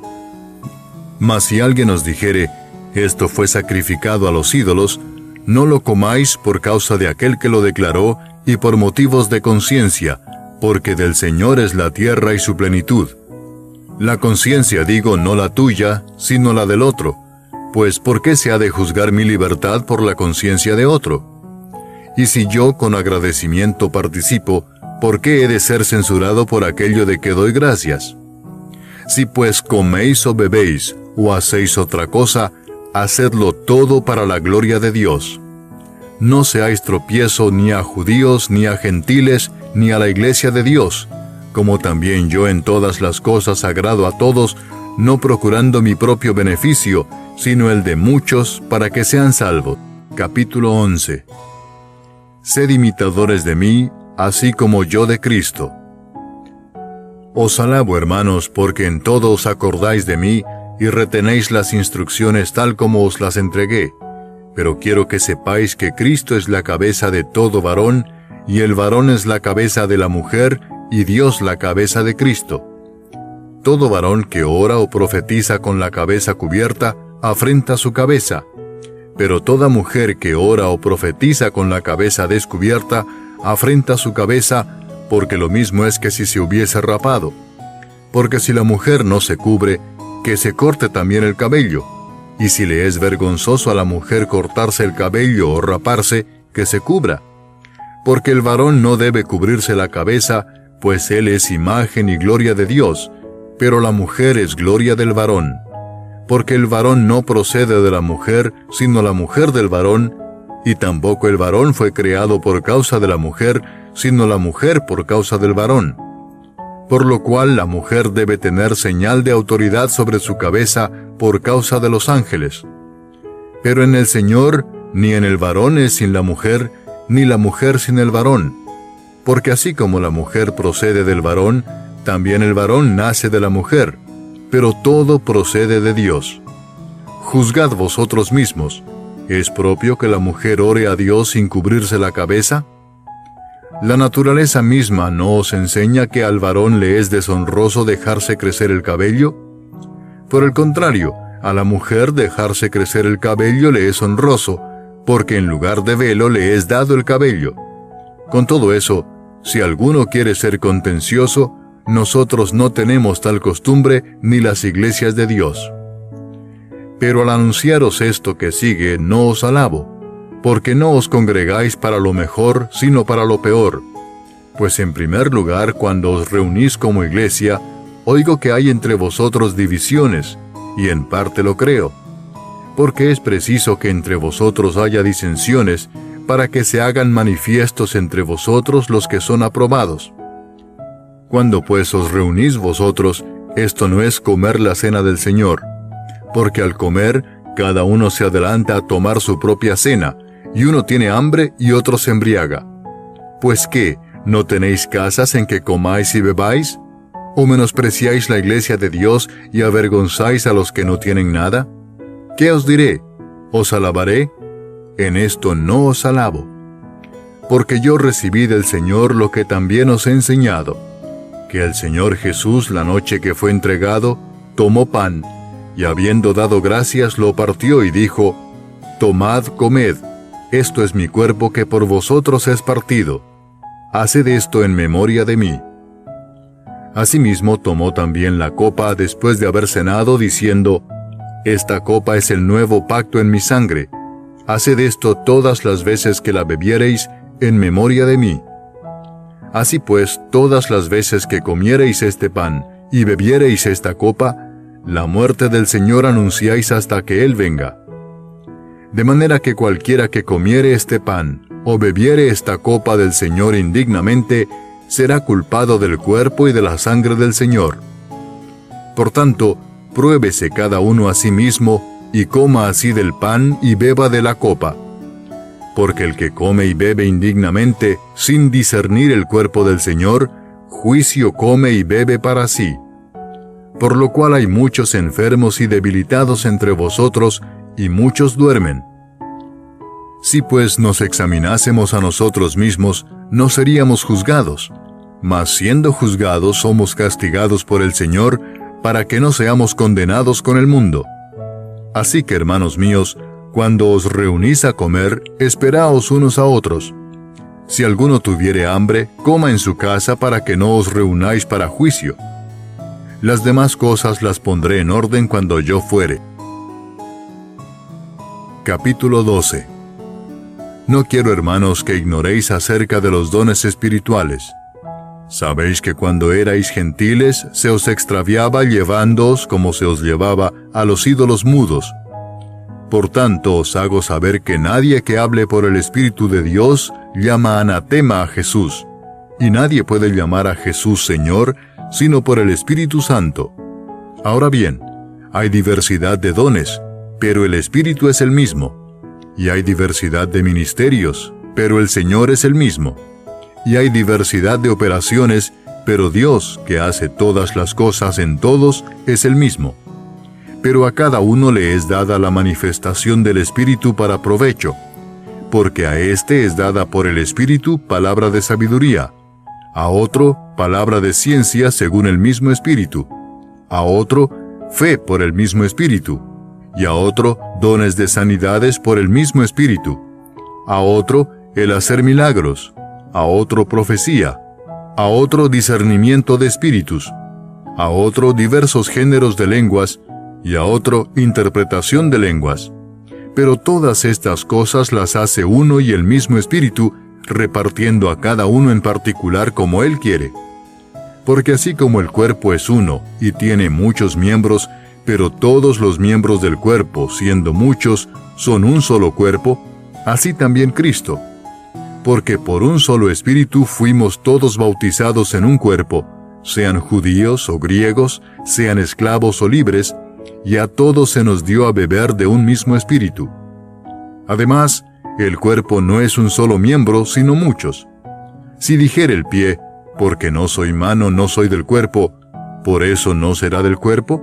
Mas si alguien os dijere, esto fue sacrificado a los ídolos, no lo comáis por causa de aquel que lo declaró y por motivos de conciencia, porque del Señor es la tierra y su plenitud. La conciencia, digo, no la tuya, sino la del otro, pues ¿por qué se ha de juzgar mi libertad por la conciencia de otro? Y si yo con agradecimiento participo, ¿por qué he de ser censurado por aquello de que doy gracias? Si pues coméis o bebéis, o hacéis otra cosa, hacedlo todo para la gloria de Dios. No seáis tropiezo ni a judíos, ni a gentiles, ni a la iglesia de Dios, como también yo en todas las cosas agrado a todos, no procurando mi propio beneficio, sino el de muchos, para que sean salvos. Capítulo 11. Sed imitadores de mí, así como yo de Cristo. Os alabo, hermanos, porque en todo os acordáis de mí, y retenéis las instrucciones tal como os las entregué. Pero quiero que sepáis que Cristo es la cabeza de todo varón, y el varón es la cabeza de la mujer, y Dios la cabeza de Cristo. Todo varón que ora o profetiza con la cabeza cubierta, afrenta su cabeza. Pero toda mujer que ora o profetiza con la cabeza descubierta, afrenta su cabeza, porque lo mismo es que si se hubiese rapado. Porque si la mujer no se cubre, que se corte también el cabello. Y si le es vergonzoso a la mujer cortarse el cabello o raparse, que se cubra. Porque el varón no debe cubrirse la cabeza, pues él es imagen y gloria de Dios, pero la mujer es gloria del varón. Porque el varón no procede de la mujer, sino la mujer del varón, y tampoco el varón fue creado por causa de la mujer, sino la mujer por causa del varón. Por lo cual la mujer debe tener señal de autoridad sobre su cabeza por causa de los ángeles. Pero en el Señor, ni en el varón es sin la mujer, ni la mujer sin el varón. Porque así como la mujer procede del varón, también el varón nace de la mujer, pero todo procede de Dios. Juzgad vosotros mismos. ¿Es propio que la mujer ore a Dios sin cubrirse la cabeza? ¿La naturaleza misma no os enseña que al varón le es deshonroso dejarse crecer el cabello? Por el contrario, a la mujer dejarse crecer el cabello le es honroso, porque en lugar de velo le es dado el cabello. Con todo eso, si alguno quiere ser contencioso, nosotros no tenemos tal costumbre ni las iglesias de Dios. Pero al anunciaros esto que sigue, no os alabo, porque no os congregáis para lo mejor, sino para lo peor. Pues en primer lugar, cuando os reunís como iglesia, oigo que hay entre vosotros divisiones, y en parte lo creo. Porque es preciso que entre vosotros haya disensiones, para que se hagan manifiestos entre vosotros los que son aprobados. Cuando pues os reunís vosotros, esto no es comer la cena del Señor, porque al comer, cada uno se adelanta a tomar su propia cena, y uno tiene hambre y otro se embriaga. Pues ¿qué? ¿No tenéis casas en que comáis y bebáis? ¿O menospreciáis la iglesia de Dios y avergonzáis a los que no tienen nada? ¿Qué os diré? ¿Os alabaré? En esto no os alabo. Porque yo recibí del Señor lo que también os he enseñado, que el Señor Jesús, la noche que fue entregado, tomó pan, y habiendo dado gracias lo partió y dijo: Tomad, comed, esto es mi cuerpo que por vosotros es partido. Haced esto en memoria de mí. Asimismo tomó también la copa después de haber cenado, diciendo: Esta copa es el nuevo pacto en mi sangre. Haced esto todas las veces que la bebiereis en memoria de mí. Así pues, todas las veces que comiereis este pan y bebiereis esta copa, la muerte del Señor anunciáis hasta que Él venga. De manera que cualquiera que comiere este pan o bebiere esta copa del Señor indignamente, será culpado del cuerpo y de la sangre del Señor. Por tanto, pruébese cada uno a sí mismo, y coma así del pan y beba de la copa. Porque el que come y bebe indignamente, sin discernir el cuerpo del Señor, juicio come y bebe para sí. Por lo cual hay muchos enfermos y debilitados entre vosotros, y muchos duermen. Si pues nos examinásemos a nosotros mismos, no seríamos juzgados, mas siendo juzgados somos castigados por el Señor, para que no seamos condenados con el mundo. Así que, hermanos míos, cuando os reunís a comer, esperaos unos a otros. Si alguno tuviere hambre, coma en su casa para que no os reunáis para juicio. Las demás cosas las pondré en orden cuando yo fuere. Capítulo 12. No quiero, hermanos, que ignoréis acerca de los dones espirituales. Sabéis que cuando erais gentiles, se os extraviaba llevándoos como se os llevaba a los ídolos mudos. Por tanto, os hago saber que nadie que hable por el Espíritu de Dios llama anatema a Jesús, y nadie puede llamar a Jesús Señor, sino por el Espíritu Santo. Ahora bien, hay diversidad de dones, pero el Espíritu es el mismo. Y hay diversidad de ministerios, pero el Señor es el mismo. Y hay diversidad de operaciones, pero Dios, que hace todas las cosas en todos, es el mismo. Pero a cada uno le es dada la manifestación del Espíritu para provecho, porque a éste es dada por el Espíritu palabra de sabiduría, a otro palabra de ciencia según el mismo Espíritu, a otro fe por el mismo Espíritu, y a otro dones de sanidades por el mismo Espíritu, a otro el hacer milagros, a otro profecía, a otro discernimiento de espíritus, a otro diversos géneros de lenguas, y a otro interpretación de lenguas. Pero todas estas cosas las hace uno y el mismo Espíritu, repartiendo a cada uno en particular como Él quiere. Porque así como el cuerpo es uno y tiene muchos miembros, pero todos los miembros del cuerpo, siendo muchos, son un solo cuerpo, así también Cristo. Porque por un solo Espíritu fuimos todos bautizados en un cuerpo, sean judíos o griegos, sean esclavos o libres, y a todos se nos dio a beber de un mismo Espíritu. Además, el cuerpo no es un solo miembro, sino muchos. Si dijere el pie, porque no soy mano, no soy del cuerpo, ¿por eso no será del cuerpo?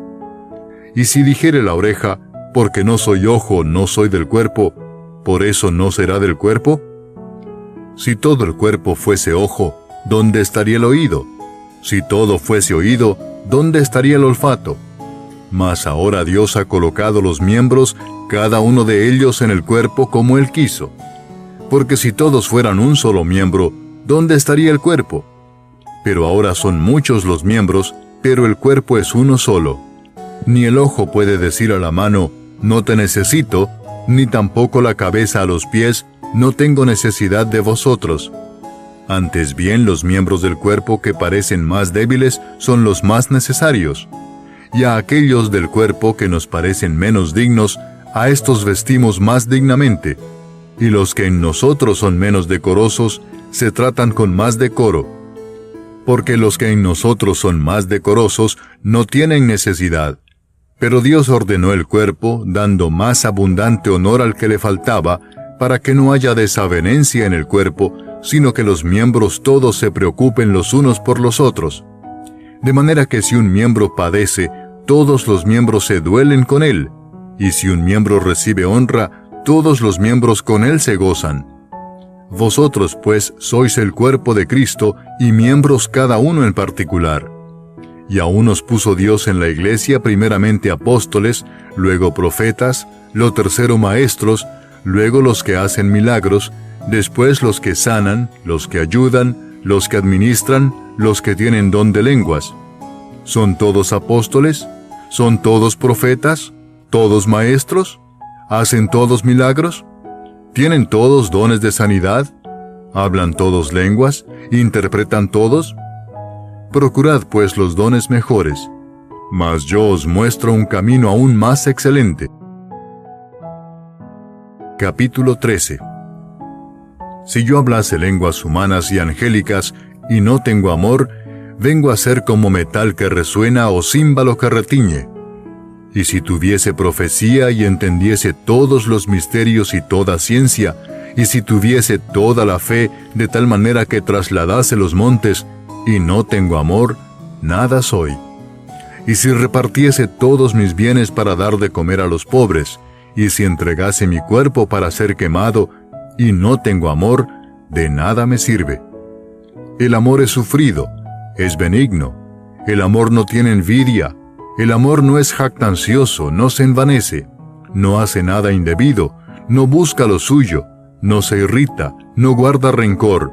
Y si dijere la oreja, porque no soy ojo, no soy del cuerpo, ¿por eso no será del cuerpo? Si todo el cuerpo fuese ojo, ¿dónde estaría el oído? Si todo fuese oído, ¿dónde estaría el olfato? Mas ahora Dios ha colocado los miembros, cada uno de ellos en el cuerpo como Él quiso. Porque si todos fueran un solo miembro, ¿dónde estaría el cuerpo? Pero ahora son muchos los miembros, pero el cuerpo es uno solo. Ni el ojo puede decir a la mano, no te necesito, ni tampoco la cabeza a los pies, no tengo necesidad de vosotros. Antes bien, los miembros del cuerpo que parecen más débiles son los más necesarios. Y a aquellos del cuerpo que nos parecen menos dignos, a estos vestimos más dignamente. Y los que en nosotros son menos decorosos, se tratan con más decoro. Porque los que en nosotros son más decorosos, no tienen necesidad. Pero Dios ordenó el cuerpo, dando más abundante honor al que le faltaba, para que no haya desavenencia en el cuerpo, sino que los miembros todos se preocupen los unos por los otros. De manera que si un miembro padece, todos los miembros se duelen con él, y si un miembro recibe honra, todos los miembros con él se gozan. Vosotros, pues, sois el cuerpo de Cristo, y miembros cada uno en particular. Y a unos puso Dios en la iglesia primeramente apóstoles, luego profetas, lo tercero maestros, luego los que hacen milagros, después los que sanan, los que ayudan, los que administran, los que tienen don de lenguas. ¿Son todos apóstoles? ¿Son todos profetas? ¿Todos maestros? ¿Hacen todos milagros? ¿Tienen todos dones de sanidad? ¿Hablan todos lenguas? ¿Interpretan todos? Procurad pues los dones mejores, mas yo os muestro un camino aún más excelente. Capítulo 13. Si yo hablase lenguas humanas y angélicas, y no tengo amor, vengo a ser como metal que resuena o címbalo que retiñe. Y si tuviese profecía y entendiese todos los misterios y toda ciencia, y si tuviese toda la fe de tal manera que trasladase los montes, y no tengo amor, nada soy. Y si repartiese todos mis bienes para dar de comer a los pobres, y si entregase mi cuerpo para ser quemado, y no tengo amor, de nada me sirve. El amor es sufrido, es benigno. El amor no tiene envidia. El amor no es jactancioso, no se envanece, no hace nada indebido, no busca lo suyo, no se irrita, no guarda rencor,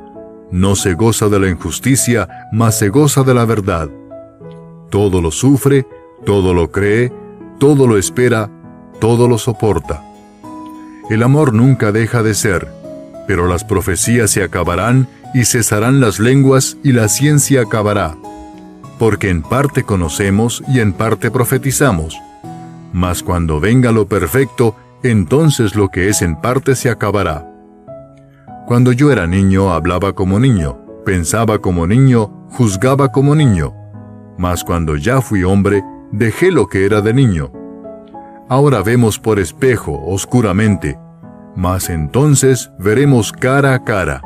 no se goza de la injusticia, mas se goza de la verdad. Todo lo sufre, todo lo cree, todo lo espera, todo lo soporta. El amor nunca deja de ser, pero las profecías se acabarán y cesarán las lenguas y la ciencia acabará. Porque en parte conocemos y en parte profetizamos. Mas cuando venga lo perfecto, entonces lo que es en parte se acabará. Cuando yo era niño, hablaba como niño, pensaba como niño, juzgaba como niño. Mas cuando ya fui hombre, dejé lo que era de niño. Ahora vemos por espejo, oscuramente, mas entonces veremos cara a cara.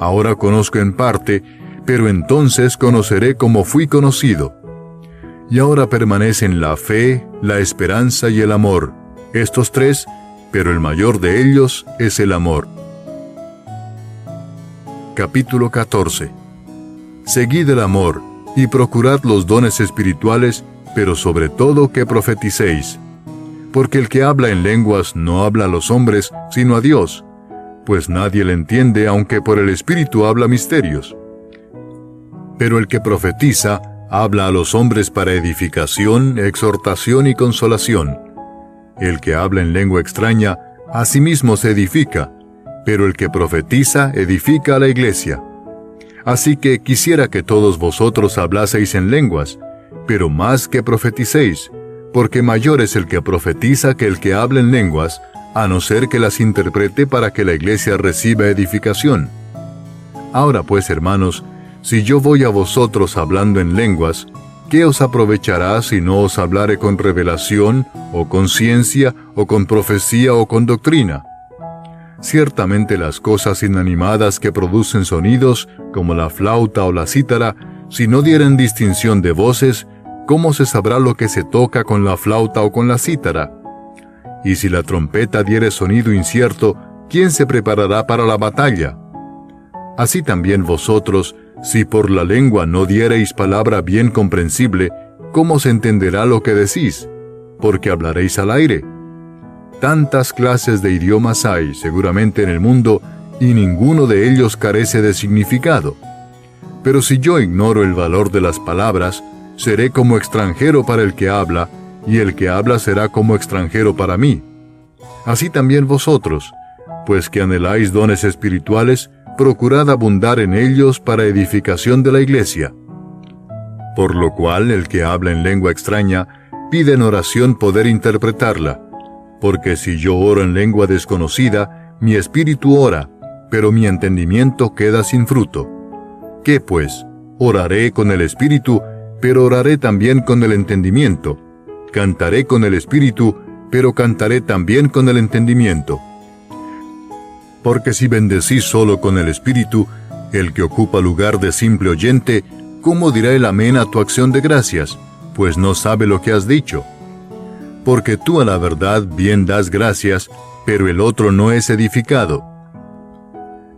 Ahora conozco en parte, pero entonces conoceré como fui conocido. Y ahora permanecen la fe, la esperanza y el amor, estos tres, pero el mayor de ellos es el amor. Capítulo 14. Seguid el amor, y procurad los dones espirituales, pero sobre todo que profeticéis. Porque el que habla en lenguas no habla a los hombres, sino a Dios, pues nadie le entiende, aunque por el Espíritu habla misterios. Pero el que profetiza habla a los hombres para edificación, exhortación y consolación. El que habla en lengua extraña, a sí mismo se edifica, pero el que profetiza edifica a la iglesia. Así que quisiera que todos vosotros hablaseis en lenguas, pero más que profeticéis, porque mayor es el que profetiza que el que habla en lenguas, a no ser que las interprete para que la iglesia reciba edificación. Ahora pues, hermanos, si yo voy a vosotros hablando en lenguas, ¿qué os aprovechará si no os hablare con revelación, o con ciencia, o con profecía, o con doctrina? Ciertamente las cosas inanimadas que producen sonidos, como la flauta o la cítara, si no dieren distinción de voces, ¿cómo se sabrá lo que se toca con la flauta o con la cítara? Y si la trompeta diere sonido incierto, ¿quién se preparará para la batalla? Así también vosotros, si por la lengua no diereis palabra bien comprensible, ¿cómo se entenderá lo que decís? Porque hablaréis al aire. Tantas clases de idiomas hay, seguramente, en el mundo, y ninguno de ellos carece de significado. Pero si yo ignoro el valor de las palabras, seré como extranjero para el que habla, y el que habla será como extranjero para mí. Así también vosotros, pues que anheláis dones espirituales, procurad abundar en ellos para edificación de la iglesia. Por lo cual el que habla en lengua extraña, pide en oración poder interpretarla, porque si yo oro en lengua desconocida, mi espíritu ora, pero mi entendimiento queda sin fruto. ¿Qué pues? Oraré con el espíritu, pero oraré también con el entendimiento. Cantaré con el espíritu, pero cantaré también con el entendimiento. Porque si bendecís solo con el espíritu, el que ocupa lugar de simple oyente, ¿cómo dirá el amén a tu acción de gracias? Pues no sabe lo que has dicho. Porque tú a la verdad bien das gracias, pero el otro no es edificado.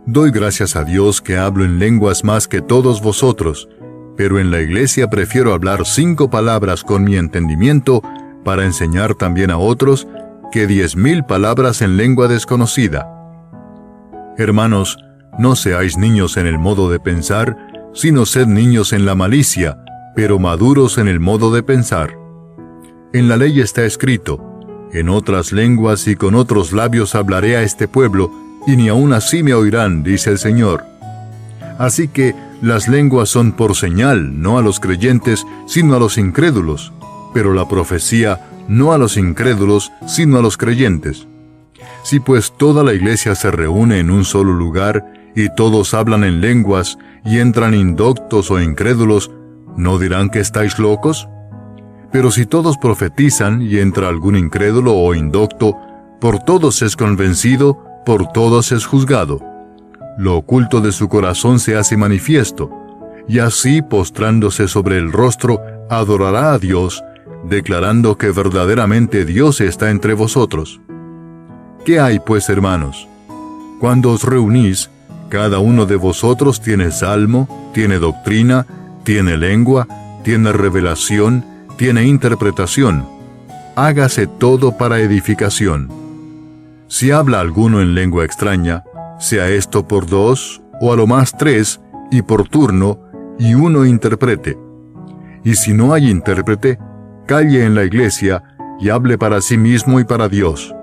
Doy gracias a Dios que hablo en lenguas más que todos vosotros, pero en la iglesia prefiero hablar 5 palabras con mi entendimiento para enseñar también a otros que 10,000 palabras en lengua desconocida. Hermanos, no seáis niños en el modo de pensar, sino sed niños en la malicia, pero maduros en el modo de pensar. En la ley está escrito: en otras lenguas y con otros labios hablaré a este pueblo, y ni aun así me oirán, dice el Señor. Así que las lenguas son por señal, no a los creyentes, sino a los incrédulos, pero la profecía no a los incrédulos, sino a los creyentes. Si pues toda la iglesia se reúne en un solo lugar, y todos hablan en lenguas, y entran indoctos o incrédulos, ¿no dirán que estáis locos? Pero si todos profetizan, y entra algún incrédulo o indocto, por todos es convencido, por todos es juzgado. Lo oculto de su corazón se hace manifiesto, y así, postrándose sobre el rostro, adorará a Dios, declarando que verdaderamente Dios está entre vosotros. ¿Qué hay, pues, hermanos? Cuando os reunís, cada uno de vosotros tiene salmo, tiene doctrina, tiene lengua, tiene revelación, tiene interpretación. Hágase todo para edificación. Si habla alguno en lengua extraña, sea esto por 2, o a lo más 3, y por turno, y uno interprete. Y si no hay intérprete, calle en la iglesia, y hable para sí mismo y para Dios.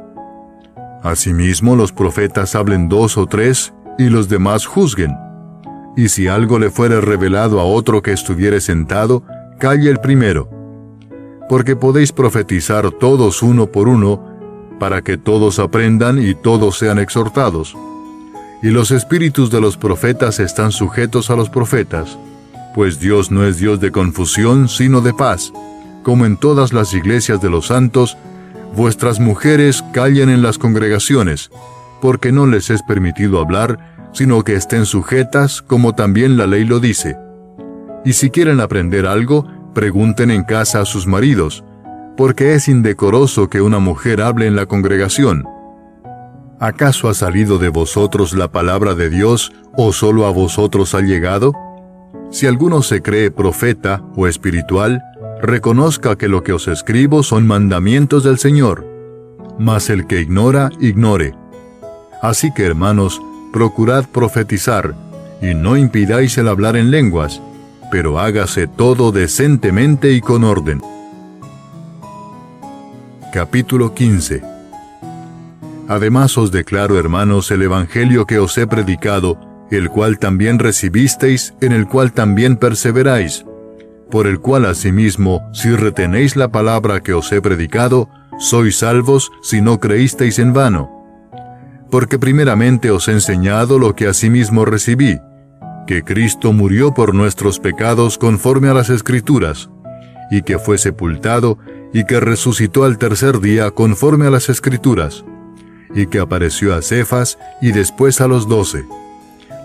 Asimismo, los profetas hablen 2 o 3, y los demás juzguen. Y si algo le fuere revelado a otro que estuviere sentado, calle el primero. Porque podéis profetizar todos uno por uno, para que todos aprendan y todos sean exhortados. Y los espíritus de los profetas están sujetos a los profetas, pues Dios no es Dios de confusión, sino de paz, como en todas las iglesias de los santos. Vuestras mujeres callen en las congregaciones, porque no les es permitido hablar, sino que estén sujetas, como también la ley lo dice. Y si quieren aprender algo, pregunten en casa a sus maridos, porque es indecoroso que una mujer hable en la congregación. ¿Acaso ha salido de vosotros la palabra de Dios, o solo a vosotros ha llegado? Si alguno se cree profeta o espiritual, reconozca que lo que os escribo son mandamientos del Señor. Mas el que ignora, ignore. Así que, hermanos, procurad profetizar, y no impidáis el hablar en lenguas, pero hágase todo decentemente y con orden. Capítulo 15. Además os declaro, hermanos, el Evangelio que os he predicado, el cual también recibisteis, en el cual también perseveráis, por el cual asimismo, si retenéis la palabra que os he predicado, sois salvos si no creísteis en vano. Porque primeramente os he enseñado lo que asimismo recibí, que Cristo murió por nuestros pecados conforme a las Escrituras, y que fue sepultado, y que resucitó al tercer día conforme a las Escrituras, y que apareció a Cefas y después a los 12.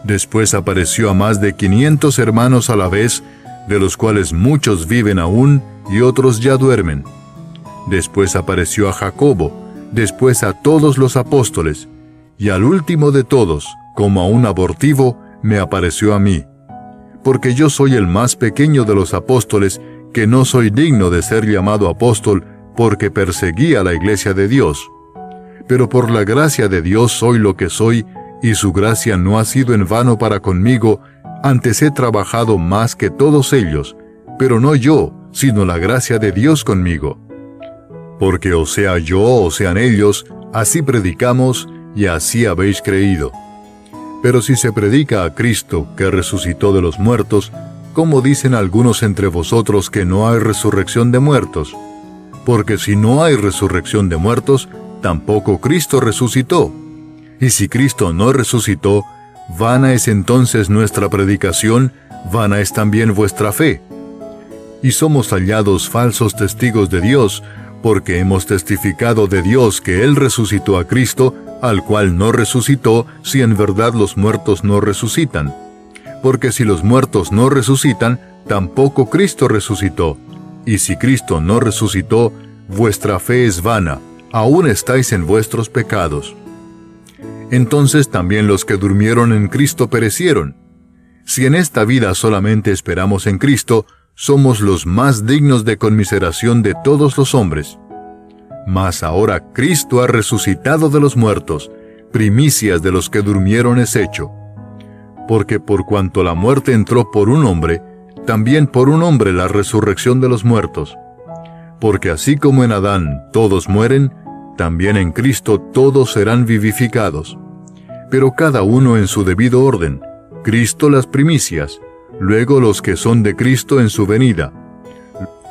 Después apareció a más de 500 hermanos a la vez, de los cuales muchos viven aún y otros ya duermen. Después apareció a Jacobo, después a todos los apóstoles, y al último de todos, como a un abortivo, me apareció a mí. Porque yo soy el más pequeño de los apóstoles, que no soy digno de ser llamado apóstol, porque perseguí a la iglesia de Dios. Pero por la gracia de Dios soy lo que soy, y su gracia no ha sido en vano para conmigo, antes he trabajado más que todos ellos, pero no yo, sino la gracia de Dios conmigo. Porque o sea yo o sean ellos, así predicamos, y así habéis creído. Pero si se predica a Cristo, que resucitó de los muertos, ¿cómo dicen algunos entre vosotros que no hay resurrección de muertos? Porque si no hay resurrección de muertos, tampoco Cristo resucitó. Y si Cristo no resucitó, vana es entonces nuestra predicación, vana es también vuestra fe. Y somos hallados falsos testigos de Dios, porque hemos testificado de Dios que Él resucitó a Cristo, al cual no resucitó, si en verdad los muertos no resucitan. Porque si los muertos no resucitan, tampoco Cristo resucitó. Y si Cristo no resucitó, vuestra fe es vana, aún estáis en vuestros pecados. Entonces también los que durmieron en Cristo perecieron. Si en esta vida solamente esperamos en Cristo, somos los más dignos de conmiseración de todos los hombres. Mas ahora Cristo ha resucitado de los muertos, primicias de los que durmieron es hecho. Porque por cuanto la muerte entró por un hombre, también por un hombre la resurrección de los muertos. Porque así como en Adán todos mueren, también en Cristo todos serán vivificados. Pero cada uno en su debido orden, Cristo las primicias, luego los que son de Cristo en su venida.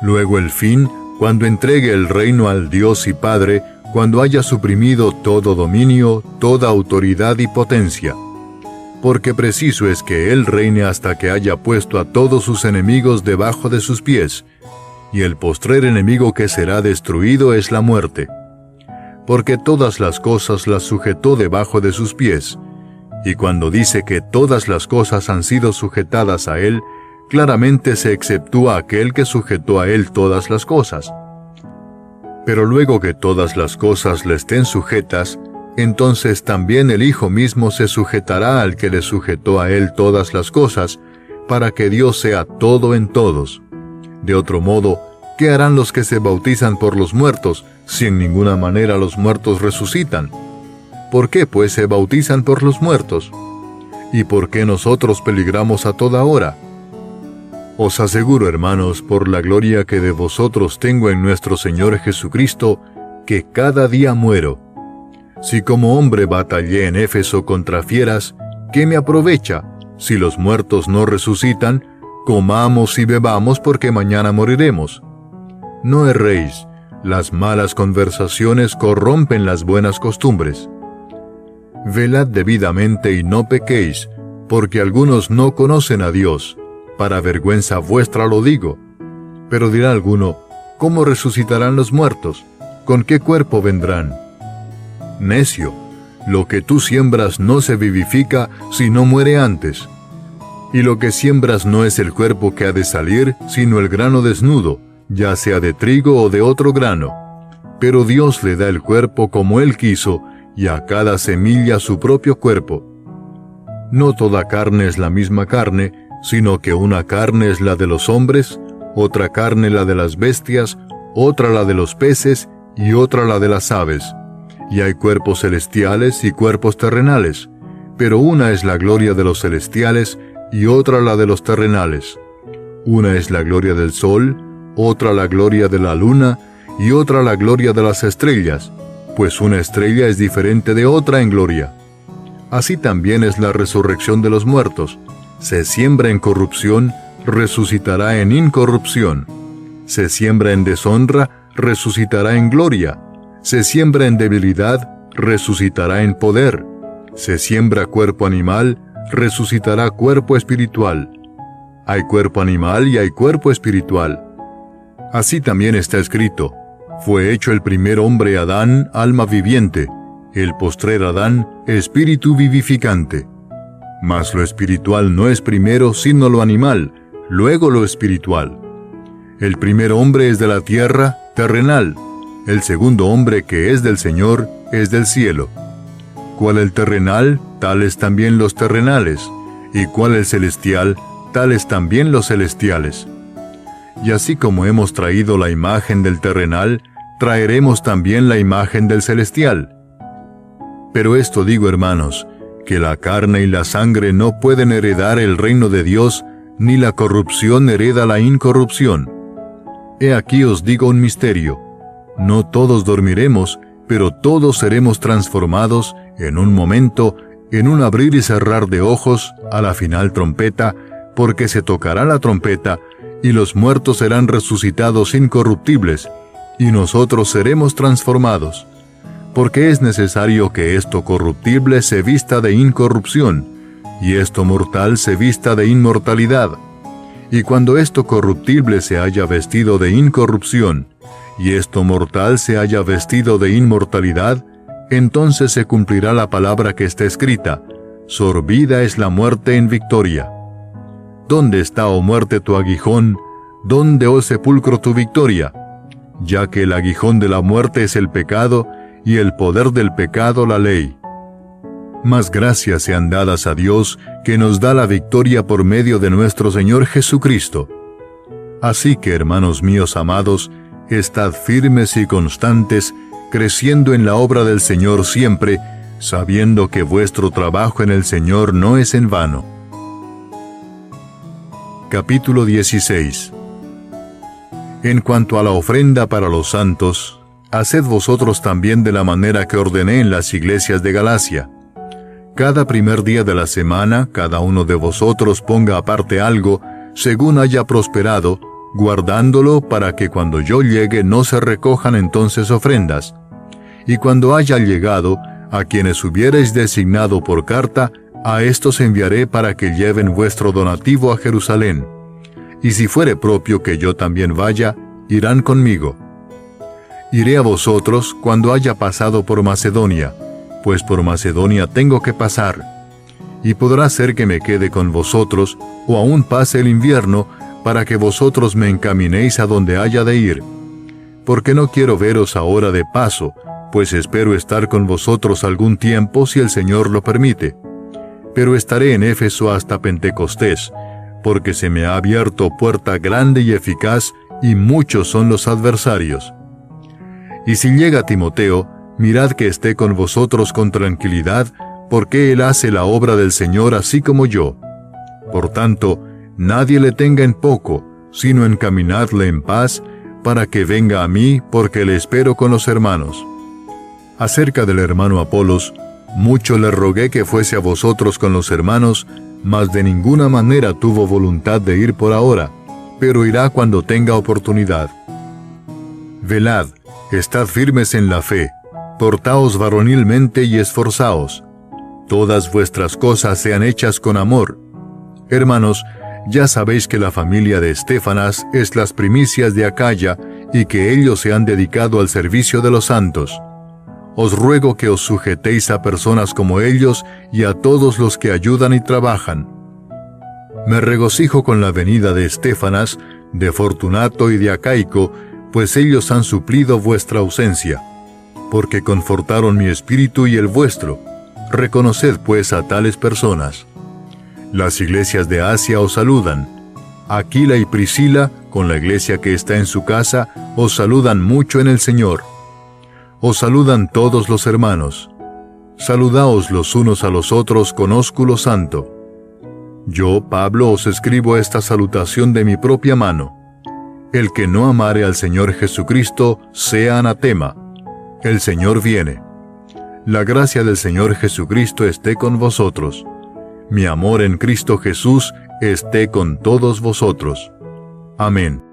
Luego el fin, cuando entregue el reino al Dios y Padre, cuando haya suprimido todo dominio, toda autoridad y potencia. Porque preciso es que Él reine hasta que haya puesto a todos sus enemigos debajo de sus pies, y el postrer enemigo que será destruido es la muerte. Porque todas las cosas las sujetó debajo de sus pies, y cuando dice que todas las cosas han sido sujetadas a Él, claramente se exceptúa aquel que sujetó a Él todas las cosas. Pero luego que todas las cosas le estén sujetas, entonces también el Hijo mismo se sujetará al que le sujetó a Él todas las cosas, para que Dios sea todo en todos. De otro modo, ¿qué harán los que se bautizan por los muertos, si en ninguna manera los muertos resucitan? ¿Por qué pues se bautizan por los muertos? ¿Y por qué nosotros peligramos a toda hora? Os aseguro, hermanos, por la gloria que de vosotros tengo en nuestro Señor Jesucristo, que cada día muero. Si como hombre batallé en Éfeso contra fieras, ¿qué me aprovecha? Si los muertos no resucitan, comamos y bebamos porque mañana moriremos. No erréis, las malas conversaciones corrompen las buenas costumbres. Velad debidamente y no pequéis, porque algunos no conocen a Dios. Para vergüenza vuestra lo digo. Pero dirá alguno, ¿cómo resucitarán los muertos? ¿Con qué cuerpo vendrán? Necio, lo que tú siembras no se vivifica si no muere antes. Y lo que siembras no es el cuerpo que ha de salir, sino el grano desnudo, ya sea de trigo o de otro grano. Pero Dios le da el cuerpo como Él quiso, y a cada semilla su propio cuerpo. No toda carne es la misma carne, sino que una carne es la de los hombres, otra carne la de las bestias, otra la de los peces, y otra la de las aves. y hay cuerpos celestiales y cuerpos terrenales, pero una es la gloria de los celestiales y otra la de los terrenales. Una es la gloria del sol, otra la gloria de la luna, y otra la gloria de las estrellas, pues una estrella es diferente de otra en gloria. Así también es la resurrección de los muertos. Se siembra en corrupción, resucitará en incorrupción. Se siembra en deshonra, resucitará en gloria. Se siembra en debilidad, resucitará en poder. Se siembra cuerpo animal, resucitará cuerpo espiritual. Hay cuerpo animal y hay cuerpo espiritual. Así también está escrito: fue hecho el primer hombre Adán, alma viviente, el postrer Adán, espíritu vivificante. Mas lo espiritual no es primero sino lo animal, luego lo espiritual. El primer hombre es de la tierra, terrenal. El segundo hombre que es del Señor, es del cielo. Cual el terrenal, tales también los terrenales, y cual el celestial, tales también los celestiales. Y así como hemos traído la imagen del terrenal, traeremos también la imagen del celestial. Pero esto digo, hermanos, que la carne y la sangre no pueden heredar el reino de Dios, ni la corrupción hereda la incorrupción. He aquí os digo un misterio: no todos dormiremos, pero todos seremos transformados en un momento, en un abrir y cerrar de ojos, a la final trompeta, porque se tocará la trompeta, y los muertos serán resucitados incorruptibles, y nosotros seremos transformados. Porque es necesario que esto corruptible se vista de incorrupción, y esto mortal se vista de inmortalidad. Y cuando esto corruptible se haya vestido de incorrupción, y esto mortal se haya vestido de inmortalidad, entonces se cumplirá la palabra que está escrita: sorbida es la muerte en victoria. ¿Dónde está, oh muerte, tu aguijón? ¿Dónde, oh sepulcro, tu victoria? Ya que el aguijón de la muerte es el pecado, y el poder del pecado la ley. Mas gracias sean dadas a Dios, que nos da la victoria por medio de nuestro Señor Jesucristo. Así que, hermanos míos amados, estad firmes y constantes, creciendo en la obra del Señor siempre, sabiendo que vuestro trabajo en el Señor no es en vano. Capítulo 16. En cuanto a la ofrenda para los santos, haced vosotros también de la manera que ordené en las iglesias de Galacia. Cada primer día de la semana, cada uno de vosotros ponga aparte algo, según haya prosperado, guardándolo para que cuando yo llegue no se recojan entonces ofrendas. Y cuando haya llegado, a quienes hubiereis designado por carta, a estos enviaré para que lleven vuestro donativo a Jerusalén. Y si fuere propio que yo también vaya, irán conmigo. Iré a vosotros cuando haya pasado por Macedonia, pues por Macedonia tengo que pasar. Y podrá ser que me quede con vosotros, o aún pase el invierno, para que vosotros me encaminéis a donde haya de ir. Porque no quiero veros ahora de paso, pues espero estar con vosotros algún tiempo si el Señor lo permite. Pero estaré en Éfeso hasta Pentecostés, porque se me ha abierto puerta grande y eficaz, y muchos son los adversarios. Y si llega Timoteo, mirad que esté con vosotros con tranquilidad, porque él hace la obra del Señor así como yo. Por tanto, nadie le tenga en poco, sino encaminadle en paz, para que venga a mí, porque le espero con los hermanos. Acerca del hermano Apolos, mucho le rogué que fuese a vosotros con los hermanos, mas de ninguna manera tuvo voluntad de ir por ahora, pero irá cuando tenga oportunidad. Velad, estad firmes en la fe, portaos varonilmente y esforzaos. Todas vuestras cosas sean hechas con amor. Hermanos, ya sabéis que la familia de Estéfanas es las primicias de Acaya, y que ellos se han dedicado al servicio de los santos. Os ruego que os sujetéis a personas como ellos y a todos los que ayudan y trabajan. Me regocijo con la venida de Estéfanas, de Fortunato y de Acaico, pues ellos han suplido vuestra ausencia, porque confortaron mi espíritu y el vuestro. Reconoced pues a tales personas. Las iglesias de Asia os saludan. Aquila y Priscila, con la iglesia que está en su casa, os saludan mucho en el Señor. Os saludan todos los hermanos. Saludaos los unos a los otros con ósculo santo. Yo, Pablo, os escribo esta salutación de mi propia mano. El que no amare al Señor Jesucristo, sea anatema. El Señor viene. La gracia del Señor Jesucristo esté con vosotros. Mi amor en Cristo Jesús esté con todos vosotros. Amén.